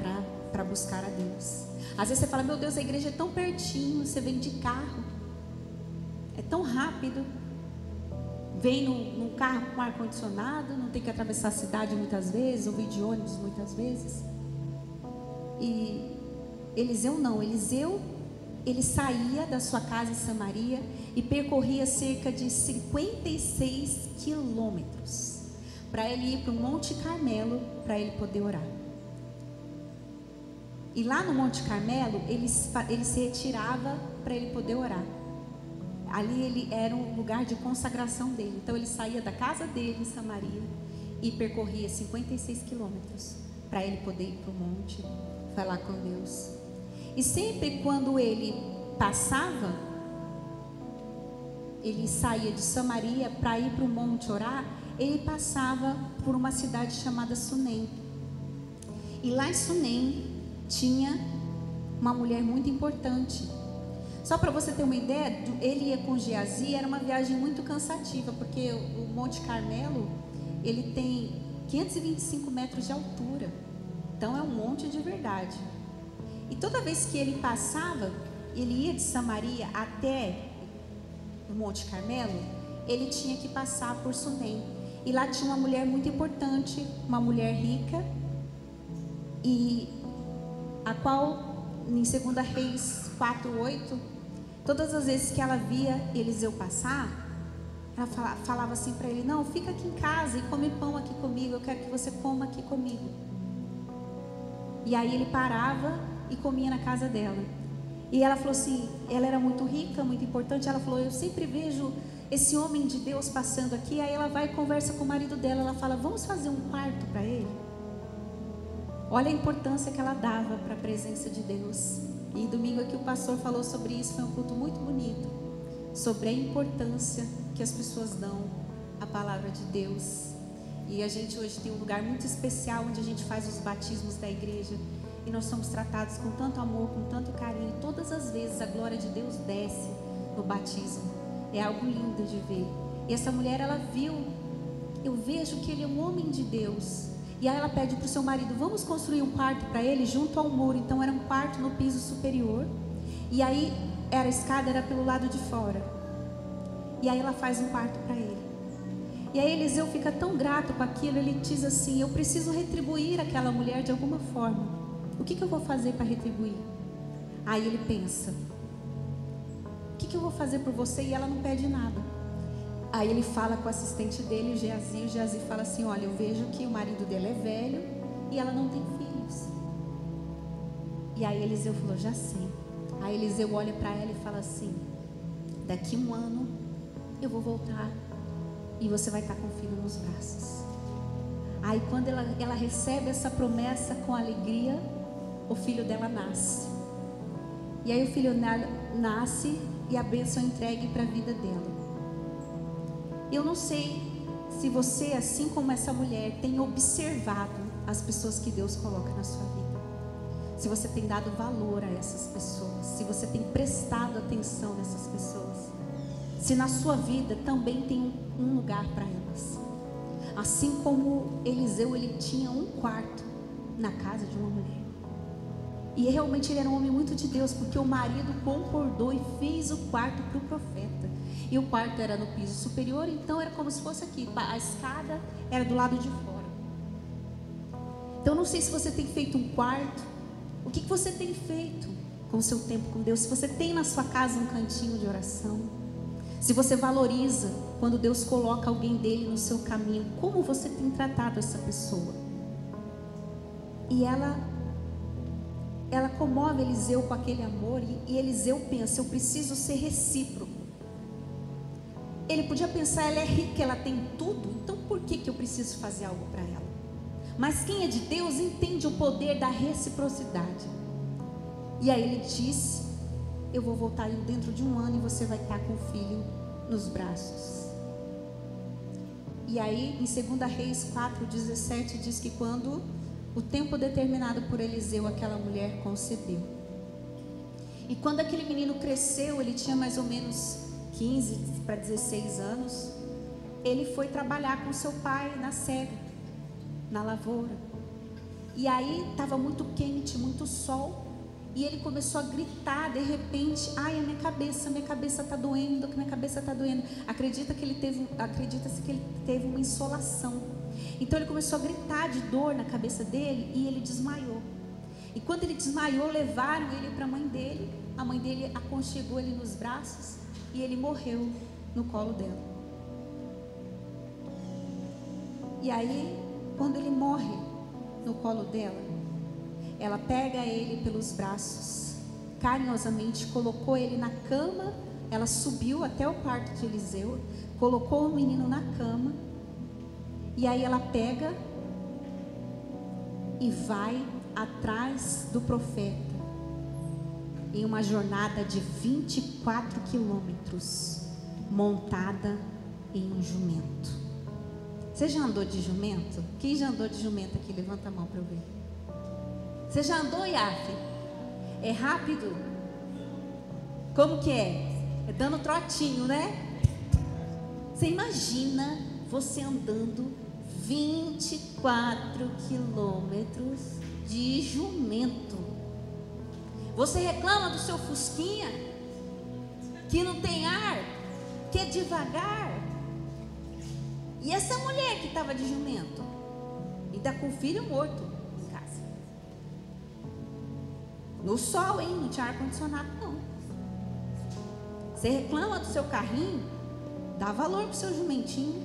para buscar a Deus. Às vezes você fala, meu Deus, a igreja é tão pertinho, você vem de carro, é tão rápido. Vem num carro com ar-condicionado, não tem que atravessar a cidade muitas vezes, ou vir de ônibus muitas vezes. E Eliseu não, Eliseu, ele saía da sua casa em Samaria e percorria cerca de 56 quilômetros para ele ir para o Monte Carmelo, para ele poder orar. E lá no Monte Carmelo, ele se retirava para ele poder orar. Ali ele era um lugar de consagração dele. Então ele saía da casa dele em Samaria e percorria 56 quilômetros para ele poder ir para o monte, falar com Deus. E sempre quando ele passava, ele saía de Samaria para ir para o monte orar, ele passava por uma cidade chamada Sunem. E lá em Sunem tinha uma mulher muito importante. Só para você ter uma ideia, ele ia com Geazi, era uma viagem muito cansativa, porque o Monte Carmelo, ele tem 525 metros de altura, então é um monte de verdade. E toda vez que ele passava, ele ia de Samaria até o Monte Carmelo, ele tinha que passar por Sunem. E lá tinha uma mulher muito importante, uma mulher rica, e a qual, em 2 Reis 4:8, todas as vezes que ela via Eliseu passar, ela falava assim para ele, não, fica aqui em casa e come pão aqui comigo, eu quero que você coma aqui comigo. E aí ele parava e comia na casa dela. E ela falou assim, ela era muito rica, muito importante, ela falou, eu sempre vejo esse homem de Deus passando aqui. Aí ela vai e conversa com o marido dela, ela fala, vamos fazer um quarto para ele? Olha a importância que ela dava para a presença de Deus. E domingo aqui o pastor falou sobre isso, foi um culto muito bonito, sobre a importância que as pessoas dão à palavra de Deus. E a gente hoje tem um lugar muito especial onde a gente faz os batismos da igreja, e nós somos tratados com tanto amor, com tanto carinho. Todas as vezes a glória de Deus desce no batismo, é algo lindo de ver. E essa mulher, ela viu, eu vejo que ele é um homem de Deus. E aí ela pede para o seu marido, vamos construir um quarto para ele junto ao muro. Então era um quarto no piso superior, e aí a escada era pelo lado de fora. E aí ela faz um quarto para ele. E aí Eliseu fica tão grato com aquilo, ele diz assim, eu preciso retribuir aquela mulher de alguma forma. O que eu vou fazer para retribuir? Aí ele pensa, o que eu vou fazer por você? E ela não pede nada. Aí ele fala com o assistente dele, o Geazi fala assim, olha, eu vejo que o marido dela é velho e ela não tem filhos. E aí Eliseu falou, já sei. Aí Eliseu olha para ela e fala assim, daqui 1 ano eu vou voltar e você vai estar com o filho nos braços. Aí quando ela recebe essa promessa com alegria, o filho dela nasce. E aí o filho nasce e a bênção é entregue para a vida dela. Eu não sei se você, assim como essa mulher, tem observado as pessoas que Deus coloca na sua vida. Se você tem dado valor a essas pessoas, se você tem prestado atenção nessas pessoas, se na sua vida também tem um lugar para elas. Assim como Eliseu, ele tinha um quarto na casa de uma mulher. E realmente ele era um homem muito de Deus, porque o marido concordou e fez o quarto para o profeta. E o quarto era no piso superior, então era como se fosse aqui, a escada era do lado de fora. Então não sei se você tem feito um quarto, o que você tem feito com o seu tempo com Deus, se você tem na sua casa um cantinho de oração, se você valoriza quando Deus coloca alguém dele no seu caminho, como você tem tratado essa pessoa. E ela comove Eliseu com aquele amor, e Eliseu pensa, eu preciso ser recíproco. Ele podia pensar, ela é rica, ela tem tudo, então por que eu preciso fazer algo para ela? Mas quem é de Deus entende o poder da reciprocidade. E aí ele disse, eu vou voltar dentro de 1 ano e você vai estar com o filho nos braços. E aí em 2 Reis 4:17 diz que quando o tempo determinado por Eliseu, aquela mulher concebeu. E quando aquele menino cresceu, ele tinha mais ou menos 15 para 16 anos, ele foi trabalhar com seu pai na cega, na lavoura. E aí estava muito quente, muito sol, e ele começou a gritar de repente: ai, a minha cabeça está doendo, minha cabeça está doendo. Acredita-se que ele teve uma insolação. Então ele começou a gritar de dor na cabeça dele e ele desmaiou. E quando ele desmaiou, levaram ele para a mãe dele. A mãe dele aconchegou ele nos braços e ele morreu no colo dela. E aí, quando ele morre no colo dela, ela pega ele pelos braços, carinhosamente colocou ele na cama. Ela subiu até o quarto de Eliseu, colocou o menino na cama. E aí ela pega e vai atrás do profeta em uma jornada de 24 quilômetros, montada em um jumento. Você já andou de jumento? Quem já andou de jumento aqui? Levanta a mão para eu ver. Você já andou, Yaf? É rápido? Como que é? É dando trotinho, né? Você imagina você andando 24 quilômetros de jumento. Você reclama do seu fusquinha, que não tem ar, que é devagar. E essa mulher que estava de jumento, ainda com o filho morto em casa, no sol, hein? Não tinha ar-condicionado não. Você reclama do seu carrinho, dá valor pro seu jumentinho,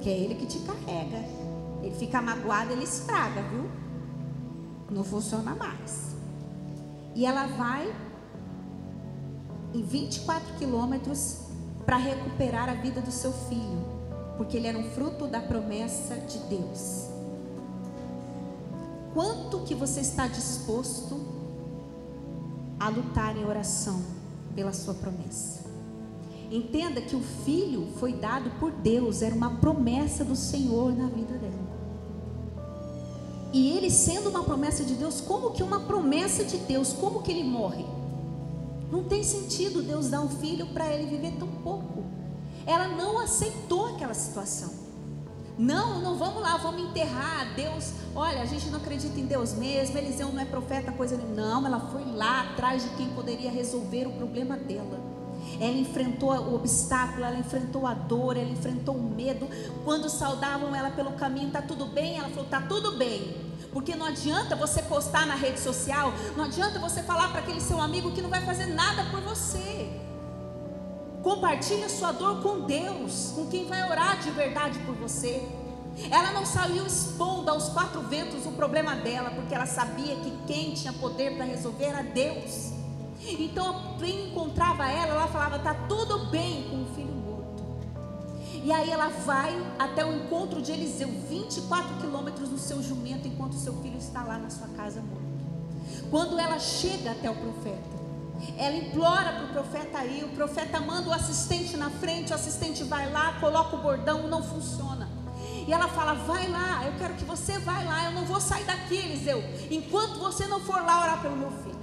que é ele que te carrega. Ele fica magoado, ele estraga, viu? Não funciona mais. E ela vai em 24 quilômetros para recuperar a vida do seu filho, porque ele era um fruto da promessa de Deus. Quanto que você está disposto a lutar em oração pela sua promessa? Entenda que o filho foi dado por Deus, era uma promessa do Senhor na vida dela. E ele sendo uma promessa de Deus, como que uma promessa de Deus, como que ele morre? Não tem sentido Deus dar um filho para ele viver tão pouco. Ela não aceitou aquela situação. Não vamos lá, vamos enterrar Deus. Olha, a gente não acredita em Deus mesmo, Eliseu não é profeta, coisa nenhuma. Não, ela foi lá atrás de quem poderia resolver o problema dela. Ela enfrentou o obstáculo, ela enfrentou a dor, ela enfrentou o medo. Quando saudavam ela pelo caminho: tá tudo bem? Ela falou: tá tudo bem. Porque não adianta você postar na rede social, não adianta você falar para aquele seu amigo que não vai fazer nada por você. Compartilhe a sua dor com Deus, com quem vai orar de verdade por você. Ela não saiu expondo aos quatro ventos o problema dela, porque ela sabia que quem tinha poder para resolver era Deus. Então quem encontrava ela falava: tá tudo bem com o filho morto. E aí ela vai até o encontro de Eliseu, 24 quilômetros no seu jumento, enquanto seu filho está lá na sua casa morto. Quando ela chega até o profeta, ela implora para o profeta ir. O profeta manda o assistente na frente, o assistente vai lá, coloca o bordão, não funciona. E ela fala: vai lá, eu quero que você vá lá, eu não vou sair daqui, Eliseu, enquanto você não for lá orar pelo meu filho.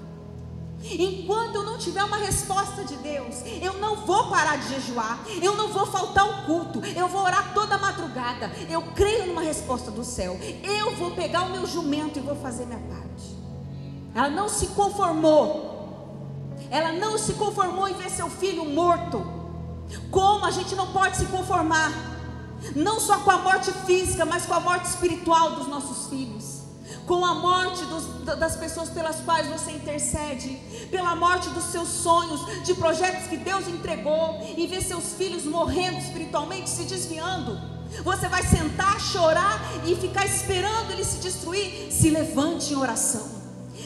Enquanto eu não tiver uma resposta de Deus, eu não vou parar de jejuar, eu não vou faltar o culto, eu vou orar toda madrugada. Eu creio numa resposta do céu. Eu vou pegar o meu jumento e vou fazer minha parte. Ela não se conformou. Ela não se conformou em ver seu filho morto. Como a gente não pode se conformar, não só com a morte física, mas com a morte espiritual dos nossos filhos, com a morte das pessoas pelas quais você intercede, pela morte dos seus sonhos, de projetos que Deus entregou, e ver seus filhos morrendo espiritualmente, se desviando. Você vai sentar, chorar e ficar esperando ele se destruir? Se levante em oração,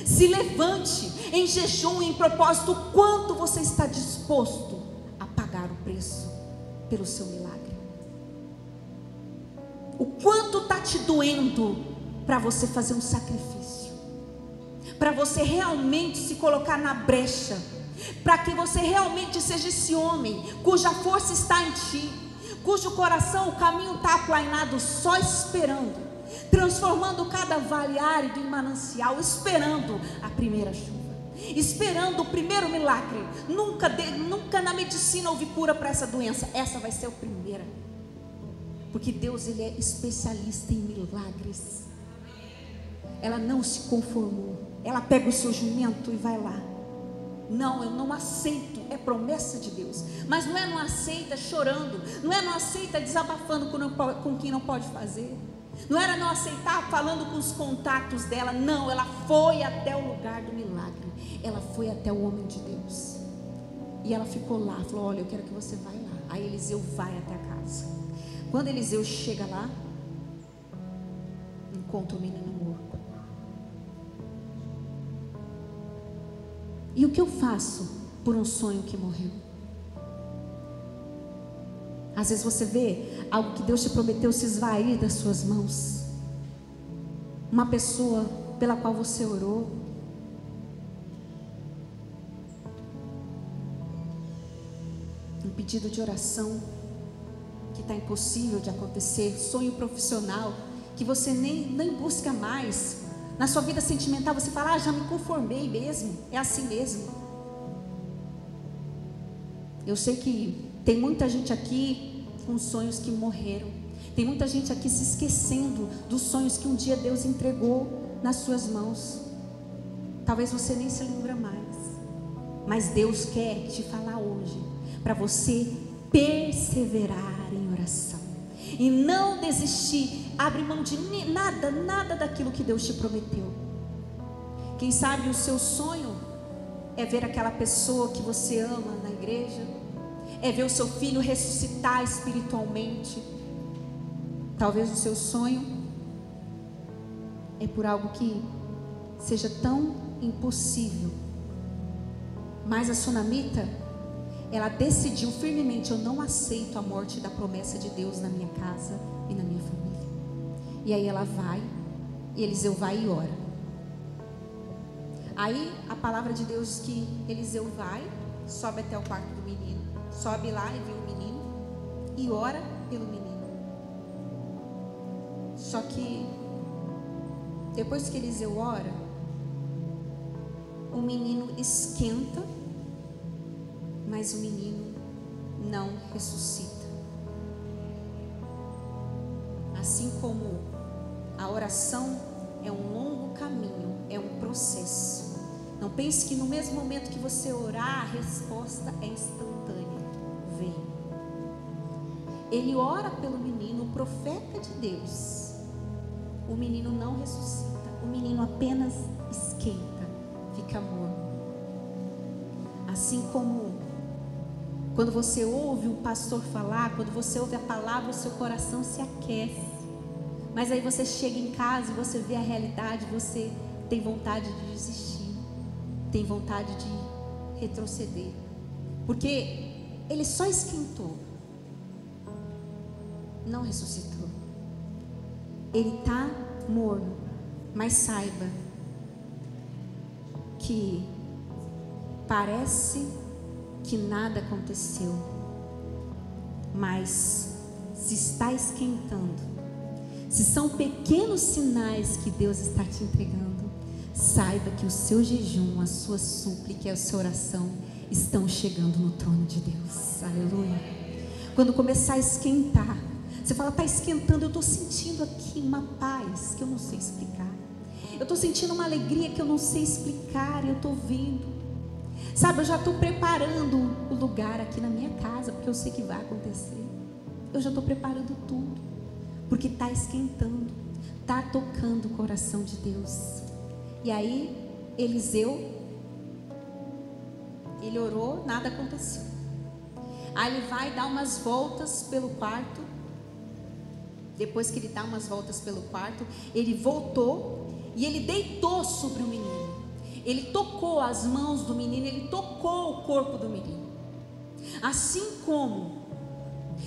se levante em jejum, em propósito. O quanto você está disposto a pagar o preço pelo seu milagre? O quanto está te doendo para você fazer um sacrifício, para você realmente se colocar na brecha, para que você realmente seja esse homem cuja força está em ti, cujo coração, o caminho está aplainado, só esperando, transformando cada vale árido em manancial, esperando a primeira chuva, esperando o primeiro milagre. Nunca na medicina houve cura para essa doença. Essa vai ser a primeira, porque Deus, Ele é especialista em milagres. Ela não se conformou. Ela pega o seu jumento e vai lá. Não, eu não aceito. É promessa de Deus. Mas não aceita chorando. Não aceita desabafando com quem não pode fazer. Não era não aceitar falando com os contatos dela. Não, ela foi até o lugar do milagre. Ela foi até o homem de Deus. E ela ficou lá. Falou: olha, eu quero que você vá lá. Aí Eliseu vai até a casa. Quando Eliseu chega lá, encontra o menino morto. E o que eu faço por um sonho que morreu? Às vezes você vê algo que Deus te prometeu se esvair das suas mãos. Uma pessoa pela qual você orou. Um pedido de oração que está impossível de acontecer. Sonho profissional que você nem busca mais. Na sua vida sentimental você fala: já me conformei mesmo, é assim mesmo. Eu sei que tem muita gente aqui com sonhos que morreram. Tem muita gente aqui se esquecendo dos sonhos que um dia Deus entregou nas suas mãos. Talvez você nem se lembra mais. Mas Deus quer te falar hoje para você perseverar em oração e não desistir. Abre mão de nada daquilo que Deus te prometeu. Quem sabe o seu sonho é ver aquela pessoa que você ama na igreja, é ver o seu filho ressuscitar espiritualmente. Talvez o seu sonho é por algo que seja tão impossível. Mas a sunamita, ela decidiu firmemente: eu não aceito a morte da promessa de Deus na minha casa e na minha família. E aí ela vai, e Eliseu vai e ora. Aí a palavra de Deus diz que Eliseu vai, sobe até o quarto do menino, sobe lá e vê o menino e ora pelo menino. Só que depois que Eliseu ora, o menino esquenta, mas o menino não ressuscita. Assim como a oração é um longo caminho, é um processo. Não pense que no mesmo momento que você orar, a resposta é instantânea. Vem. Ele ora pelo menino, o profeta de Deus. O menino não ressuscita, o menino apenas esquenta, fica morno. Assim como quando você ouve um pastor falar, quando você ouve a palavra, o seu coração se aquece. Mas aí você chega em casa e você vê a realidade, você tem vontade de desistir, tem vontade de retroceder, porque ele só esquentou, não ressuscitou. Ele está morno, mas saiba que parece que nada aconteceu, mas se está esquentando, se são pequenos sinais que Deus está te entregando, saiba que o seu jejum, a sua súplica e a sua oração estão chegando no trono de Deus. Aleluia. Quando começar a esquentar, você fala: está esquentando, eu estou sentindo aqui uma paz que eu não sei explicar. Eu estou sentindo uma alegria que eu não sei explicar. Eu estou vendo, sabe, eu já estou preparando o lugar aqui na minha casa, porque eu sei que vai acontecer. Eu já estou preparando tudo, porque está esquentando, está tocando o coração de Deus. E aí Eliseu, ele orou, nada aconteceu. Aí ele vai dar umas voltas pelo quarto. Depois que ele dá umas voltas pelo quarto, ele voltou e ele deitou sobre o menino. Ele tocou as mãos do menino, ele tocou o corpo do menino. Assim como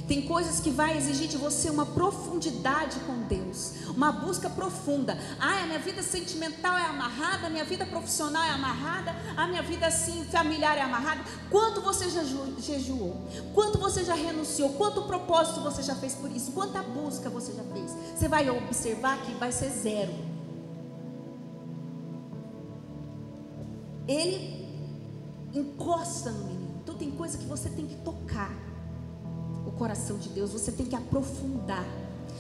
Tem coisas que vai exigir de você uma profundidade com Deus, uma busca profunda. A minha vida sentimental é amarrada, a minha vida profissional é amarrada, a minha vida assim familiar é amarrada. Quanto você já jejuou? Quanto você já renunciou? Quanto propósito você já fez por isso? Quanta busca você já fez? Você vai observar que vai ser zero. Ele encosta no menino. Então tem coisa que você tem que tocar o coração de Deus, você tem que aprofundar.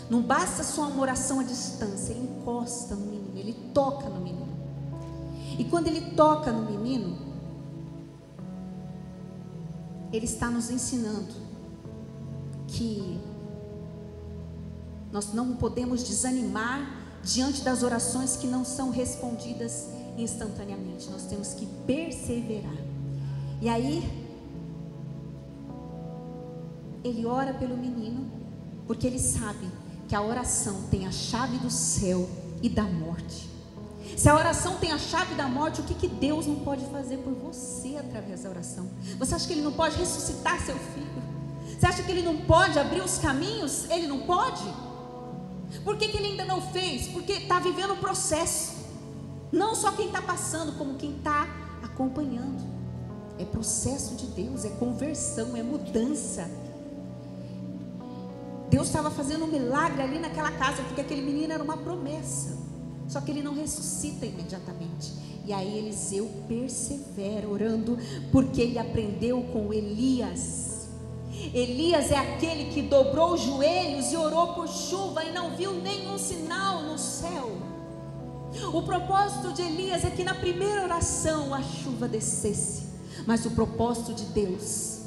Não basta só uma oração à distância. Ele encosta no menino, ele toca no menino. E quando ele toca no menino, ele está nos ensinando que nós não podemos desanimar diante das orações que não são respondidas instantaneamente. Nós temos que perseverar. E aí ele ora pelo menino, porque ele sabe que a oração tem a chave do céu e da morte. Se a oração tem a chave da morte, o que Deus não pode fazer por você através da oração? Você acha que Ele não pode ressuscitar seu filho? Você acha que Ele não pode abrir os caminhos? Ele não pode? Por que Ele ainda não fez? Porque está vivendo o processo. Não só quem está passando, como quem está acompanhando. É processo de Deus, é conversão, é mudança. Deus estava fazendo um milagre ali naquela casa, porque aquele menino era uma promessa. Só que ele não ressuscita imediatamente. E aí Eliseu persevera orando, porque ele aprendeu com Elias. Elias é aquele que dobrou os joelhos e orou por chuva e não viu nenhum sinal no céu. O propósito de Elias é que na primeira oração a chuva descesse. Mas o propósito de Deus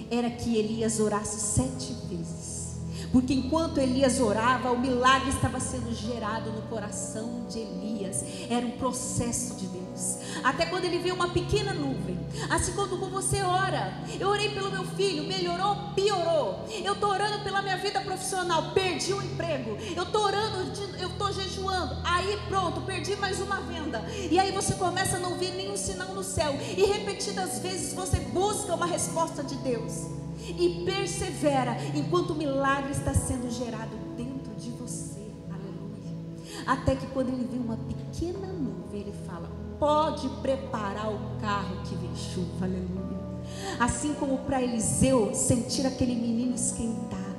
era que Elias orasse 7 vezes. Porque enquanto Elias orava, o milagre estava sendo gerado no coração de Elias. Era um processo de Deus. Até quando ele viu uma pequena nuvem. Assim como você ora. Eu orei pelo meu filho, melhorou, piorou. Eu estou orando pela minha vida profissional, perdi o emprego. Eu estou orando, eu estou jejuando. Aí pronto, perdi mais uma venda. E aí você começa a não ver nenhum sinal no céu. E repetidas vezes você busca uma resposta de Deus. E persevera enquanto o milagre está sendo gerado dentro de você. Aleluia. Até que quando ele vê uma pequena nuvem, ele fala: pode preparar o carro que vem chuva. Aleluia. Assim como para Eliseu sentir aquele menino esquentar,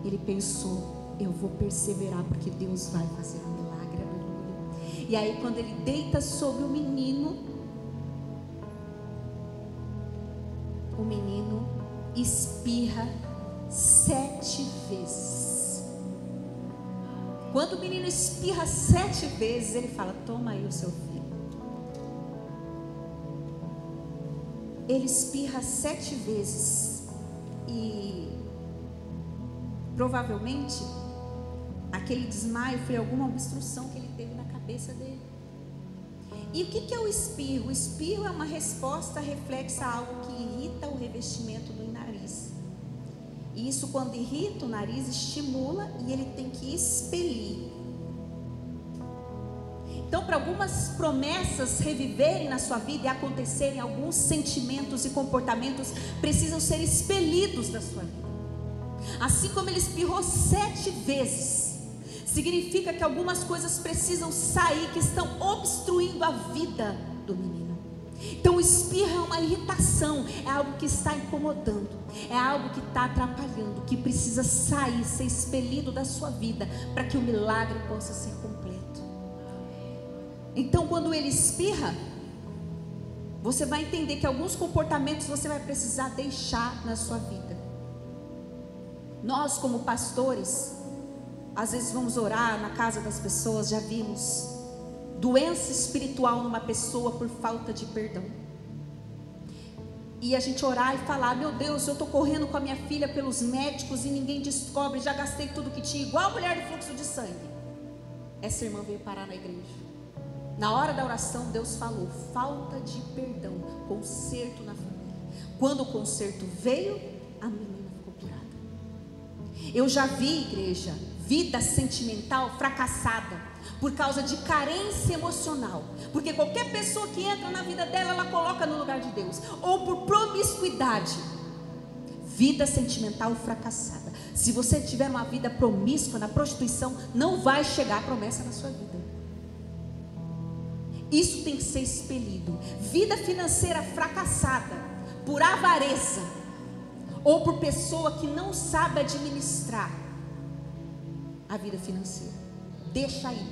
ele pensou: eu vou perseverar, porque Deus vai fazer um milagre. Aleluia. E aí quando ele deita sobre o menino espirra 7 vezes. Quando o menino espirra 7 vezes, ele fala: toma aí o seu filho. Ele espirra 7 vezes. E provavelmente aquele desmaio foi alguma obstrução que ele teve na cabeça dele. E o que é o espirro? O espirro é uma resposta reflexa a algo que irrita o revestimento do nariz. E isso, quando irrita o nariz, estimula e ele tem que expelir. Então, para algumas promessas reviverem na sua vida e acontecerem, alguns sentimentos e comportamentos precisam ser expelidos da sua vida. Assim como ele espirrou 7 vezes, significa que algumas coisas precisam sair, que estão obstruindo a vida do menino. Então o espirro é uma irritação, é algo que está incomodando, é algo que está atrapalhando, que precisa sair, ser expelido da sua vida, para que o milagre possa ser completo. Então quando ele espirra, você vai entender que alguns comportamentos você vai precisar deixar na sua vida. Nós, como pastores, às vezes vamos orar na casa das pessoas, já vimos doença espiritual numa pessoa por falta de perdão. E a gente orar e falar: meu Deus, eu estou correndo com a minha filha pelos médicos e ninguém descobre, já gastei tudo que tinha, igual a mulher do fluxo de sangue. Essa irmã veio parar na igreja. Na hora da oração, Deus falou: falta de perdão, conserto na família. Quando o conserto veio, a menina ficou curada. Eu já vi, igreja, vida sentimental fracassada por causa de carência emocional, porque qualquer pessoa que entra na vida dela, ela coloca no lugar de Deus, ou por promiscuidade. vida sentimental fracassada. Se você tiver uma vida promíscua na prostituição, não vai chegar a promessa na sua vida. Isso tem que ser expelido. Vida financeira fracassada por avareza ou por pessoa que não sabe administrar a vida financeira. Deixa aí,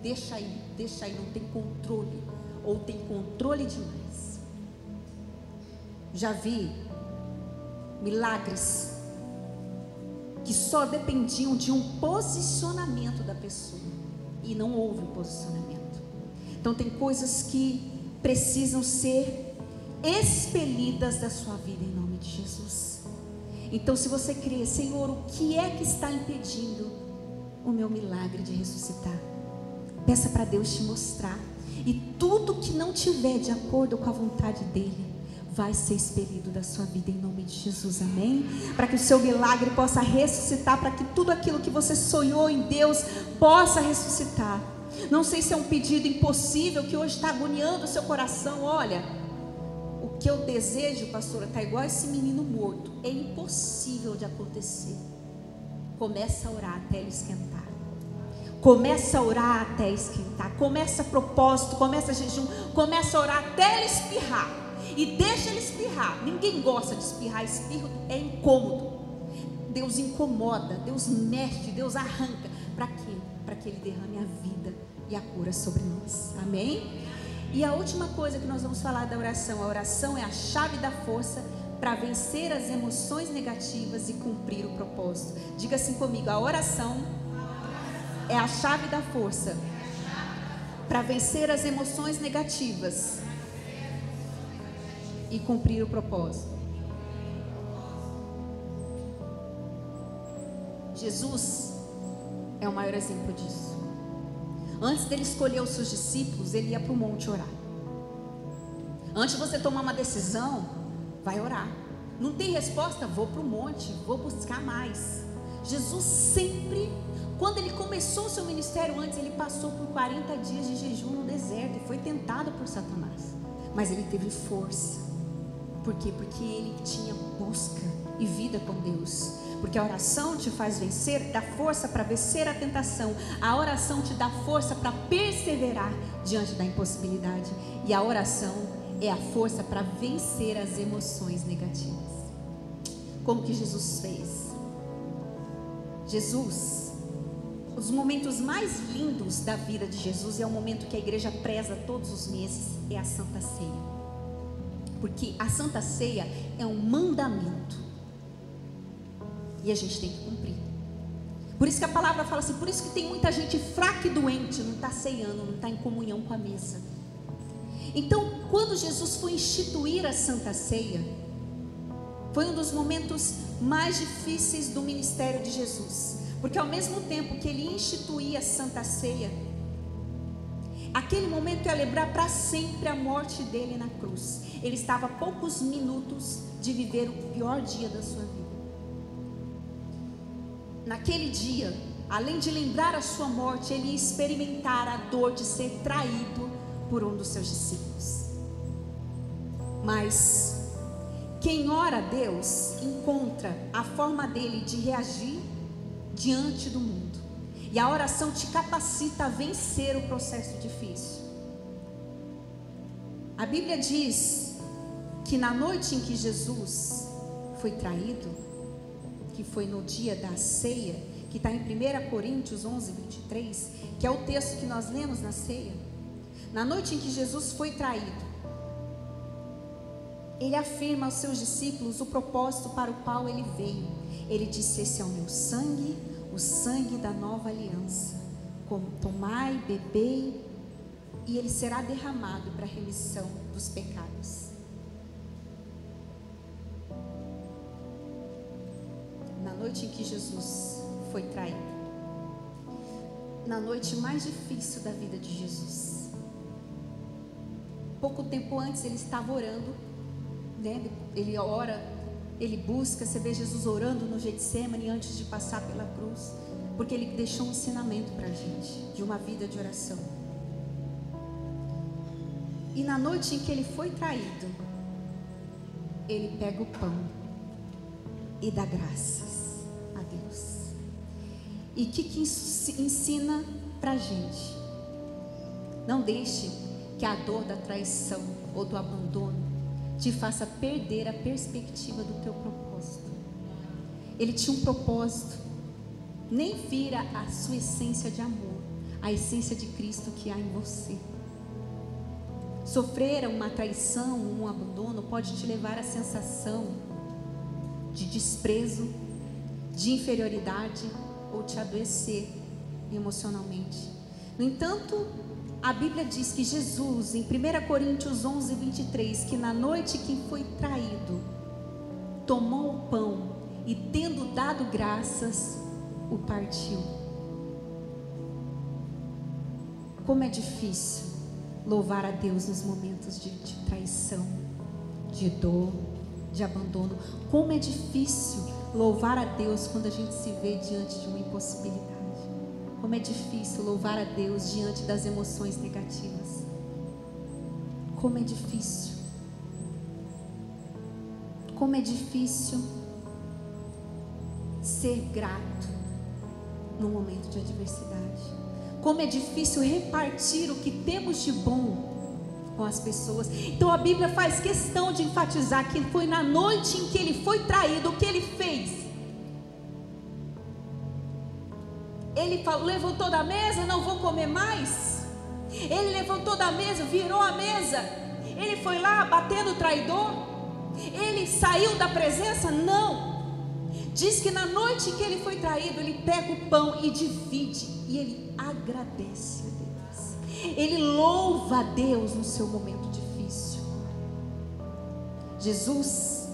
deixa aí, deixa aí. Não tem controle, ou tem controle demais. Já vi milagres que só dependiam de um posicionamento da pessoa, e não houve posicionamento. Então tem coisas que precisam ser expelidas da sua vida em nome de Jesus. Então, se você crê, Senhor, o que é que está impedindo o meu milagre de ressuscitar? Peça para Deus te mostrar. E tudo que não tiver de acordo com a vontade dEle vai ser expelido da sua vida em nome de Jesus, amém? Para que o seu milagre possa ressuscitar, para que tudo aquilo que você sonhou em Deus possa ressuscitar. Não sei se é um pedido impossível que hoje está agoniando o seu coração. Olha, o que eu desejo, pastora, está igual esse menino morto, é impossível de acontecer. Começa a orar até ele esquentar. Começa a orar até esquentar. Começa propósito, começa jejum, começa a orar até ele espirrar. E deixa ele espirrar. Ninguém gosta de espirrar. Espirro é incômodo. Deus incomoda, Deus mexe, Deus arranca. Para quê? Para que Ele derrame a vida e a cura sobre nós, amém? E a última coisa que nós vamos falar da oração: a oração é a chave da força para vencer as emoções negativas e cumprir o propósito. Diga assim comigo: a oração é a chave da força para vencer as emoções negativas e cumprir o propósito. Jesus é o maior exemplo disso. Antes dele escolher os seus discípulos, ele ia para o monte orar. Antes de você tomar uma decisão, vai orar. Não tem resposta? Vou para o monte, vou buscar mais. Jesus sempre, quando ele começou o seu ministério, antes ele passou por 40 dias de jejum no deserto e foi tentado por Satanás. Mas ele teve força. Por quê? Porque ele tinha busca e vida com Deus. Porque a oração te faz vencer, dá força para vencer a tentação. A oração te dá força para perseverar diante da impossibilidade. E a oração é a força para vencer as emoções negativas. Como que Jesus fez? Jesus, os momentos mais lindos da vida de Jesus, é o momento que a igreja preza todos os meses, é a Santa Ceia. Porque a Santa Ceia é um mandamento e a gente tem que cumprir. Por isso que a palavra fala assim, por isso que tem muita gente fraca e doente, não está ceando, não está em comunhão com a mesa. Então, quando Jesus foi instituir a Santa Ceia, foi um dos momentos mais difíceis do ministério de Jesus. Porque ao mesmo tempo que ele instituía a Santa Ceia, aquele momento ia lembrar para sempre a morte dele na cruz. Ele estava a poucos minutos de viver o pior dia da sua vida. Naquele dia, além de lembrar a sua morte, ele ia experimentar a dor de ser traído por um dos seus discípulos. Mas quem ora a Deus encontra a forma dele de reagir diante do mundo. E a oração te capacita a vencer o processo difícil. A Bíblia diz que na noite em que Jesus foi traído, que foi no dia da ceia, que está em 1 Coríntios 11, 23, que é o texto que nós lemos na ceia. Na noite em que Jesus foi traído, ele afirma aos seus discípulos o propósito para o qual ele veio. Ele disse: esse é o meu sangue, o sangue da nova aliança. Como tomai, bebei, e ele será derramado para a remissão dos pecados. Na noite em que Jesus foi traído, na noite mais difícil da vida de Jesus, pouco tempo antes ele estava orando, né? Ele ora, ele busca, você vê Jesus orando no Getsemane antes de passar pela cruz, porque ele deixou um ensinamento para a gente, de uma vida de oração. E na noite em que ele foi traído, ele pega o pão, e dá graças a Deus. E o que isso ensina pra gente? Não deixe que a dor da traição ou do abandono te faça perder a perspectiva do teu propósito. Ele tinha um propósito. Nem vira a sua essência de amor, a essência de Cristo que há em você. Sofrer uma traição, um abandono pode te levar à sensação de desprezo, de inferioridade ou te adoecer emocionalmente. No entanto, a Bíblia diz que Jesus, em 1 Coríntios 11, 23, que na noite que foi traído, tomou o pão e, tendo dado graças, o partiu. Como é difícil louvar a Deus nos momentos de traição, de dor, de abandono. Como é difícil louvar a Deus quando a gente se vê diante de uma impossibilidade. Como é difícil louvar a Deus diante das emoções negativas. Como é difícil. Como é difícil ser grato no momento de adversidade. Como é difícil repartir o que temos de bom com as pessoas. Então a Bíblia faz questão de enfatizar que foi na noite em que ele foi traído. O que ele fez? Ele levantou da mesa, não vou comer mais. Ele levantou da mesa, virou a mesa. Ele foi lá bater no traidor. Ele saiu da presença? Não. Diz que na noite em que ele foi traído, ele pega o pão e divide, e ele agradece a Deus. Ele louva a Deus no seu momento difícil. Jesus,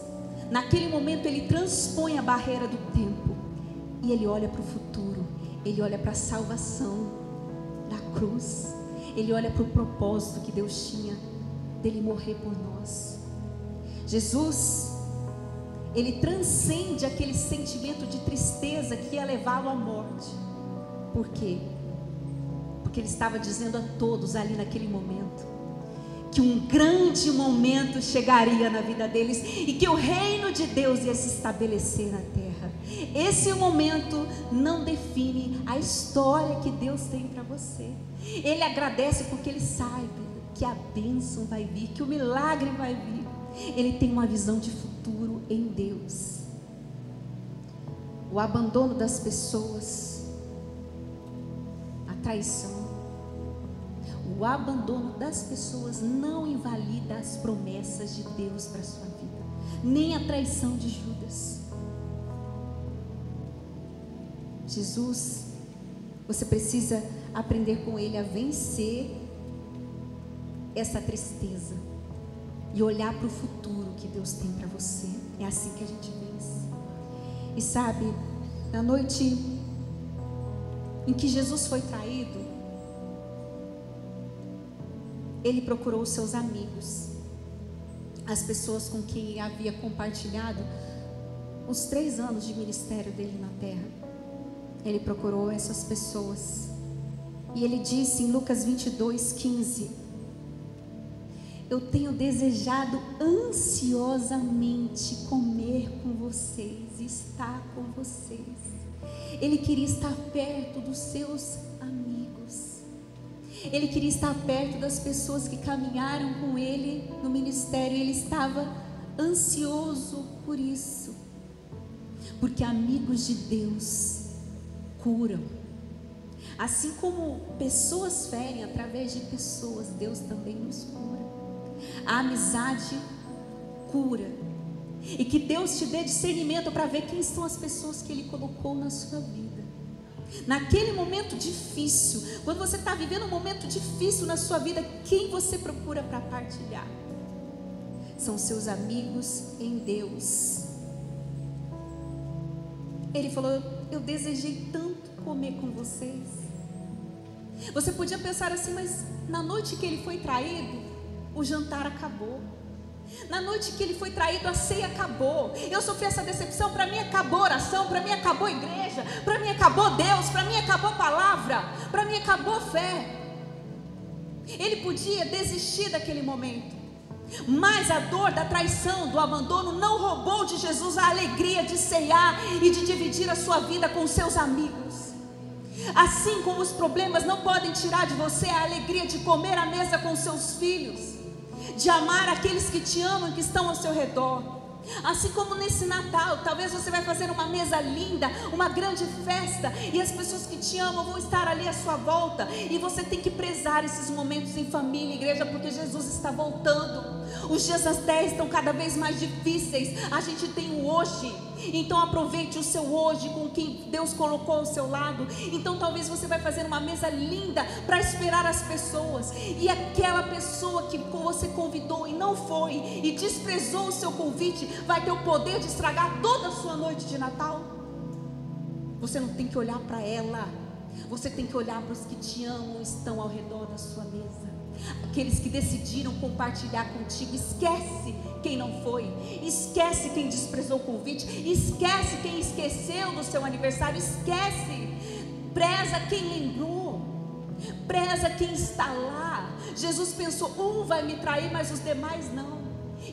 naquele momento, ele transpõe a barreira do tempo e ele olha para o futuro. Ele olha para a salvação da cruz. Ele olha para o propósito que Deus tinha dele morrer por nós. Jesus, ele transcende aquele sentimento de tristeza que ia levá-lo à morte. Por quê? Porque ele estava dizendo a todos ali naquele momento que um grande momento chegaria na vida deles e que o reino de Deus ia se estabelecer na terra. Esse momento não define a história que Deus tem para você. Ele agradece porque ele sabe que a bênção vai vir, que o milagre vai vir. Ele tem uma visão de futuro em Deus. O abandono das pessoas, a traição, o abandono das pessoas não invalida as promessas de Deus para a sua vida, nem a traição de Judas. Jesus, você precisa aprender com ele a vencer essa tristeza e olhar para o futuro que Deus tem para você. É assim que a gente vence. E sabe, na noite em que Jesus foi traído, ele procurou os seus amigos, as pessoas com quem havia compartilhado os 3 anos de ministério dele na terra. Ele procurou essas pessoas e ele disse em Lucas 22:15: eu tenho desejado ansiosamente comer com vocês, estar com vocês. Ele queria estar perto dos seus amigos. Ele queria estar perto das pessoas que caminharam com ele no ministério. Ele estava ansioso por isso, porque amigos de Deus curam. Assim como pessoas ferem através de pessoas, Deus também nos cura. A amizade cura. E que Deus te dê discernimento para ver quem são as pessoas que Ele colocou na sua vida. Naquele momento difícil, quando você está vivendo um momento difícil na sua vida, quem você procura para partilhar? São seus amigos em Deus. Ele falou: eu desejei tanto comer com vocês. Você podia pensar assim, mas na noite que ele foi traído, o jantar acabou. Na noite que ele foi traído, a ceia acabou. Eu sofri essa decepção, para mim acabou a oração, para mim acabou a igreja, para mim acabou Deus, para mim acabou a palavra, para mim acabou a fé. Ele podia desistir daquele momento, Mas a dor da traição, do abandono, não roubou de Jesus a alegria de ceiar e de dividir a sua vida com seus amigos. Assim como os problemas não podem tirar de você a alegria de comer à mesa com seus filhos, de amar aqueles que te amam e que estão ao seu redor. Assim como nesse Natal, talvez você vai fazer uma mesa linda, uma grande festa, e as pessoas que te amam vão estar ali à sua volta, e você tem que prezar esses momentos em família, igreja, porque Jesus está voltando. Os dias das 10 estão cada vez mais difíceis. A gente tem o hoje, então aproveite o seu hoje com quem Deus colocou ao seu lado. Então talvez você vai fazer uma mesa linda para esperar as pessoas, e aquela pessoa que você convidou e não foi, e desprezou o seu convite, vai ter o poder de estragar toda a sua noite de Natal. Você não tem que olhar para ela, você tem que olhar para os que te amam e estão ao redor da sua mesa. Aqueles que decidiram compartilhar contigo. Esquece quem não foi, esquece quem desprezou o convite, esquece quem esqueceu do seu aniversário, esquece. Preza quem lembrou, preza quem está lá. Jesus pensou: um vai me trair, mas os demais não.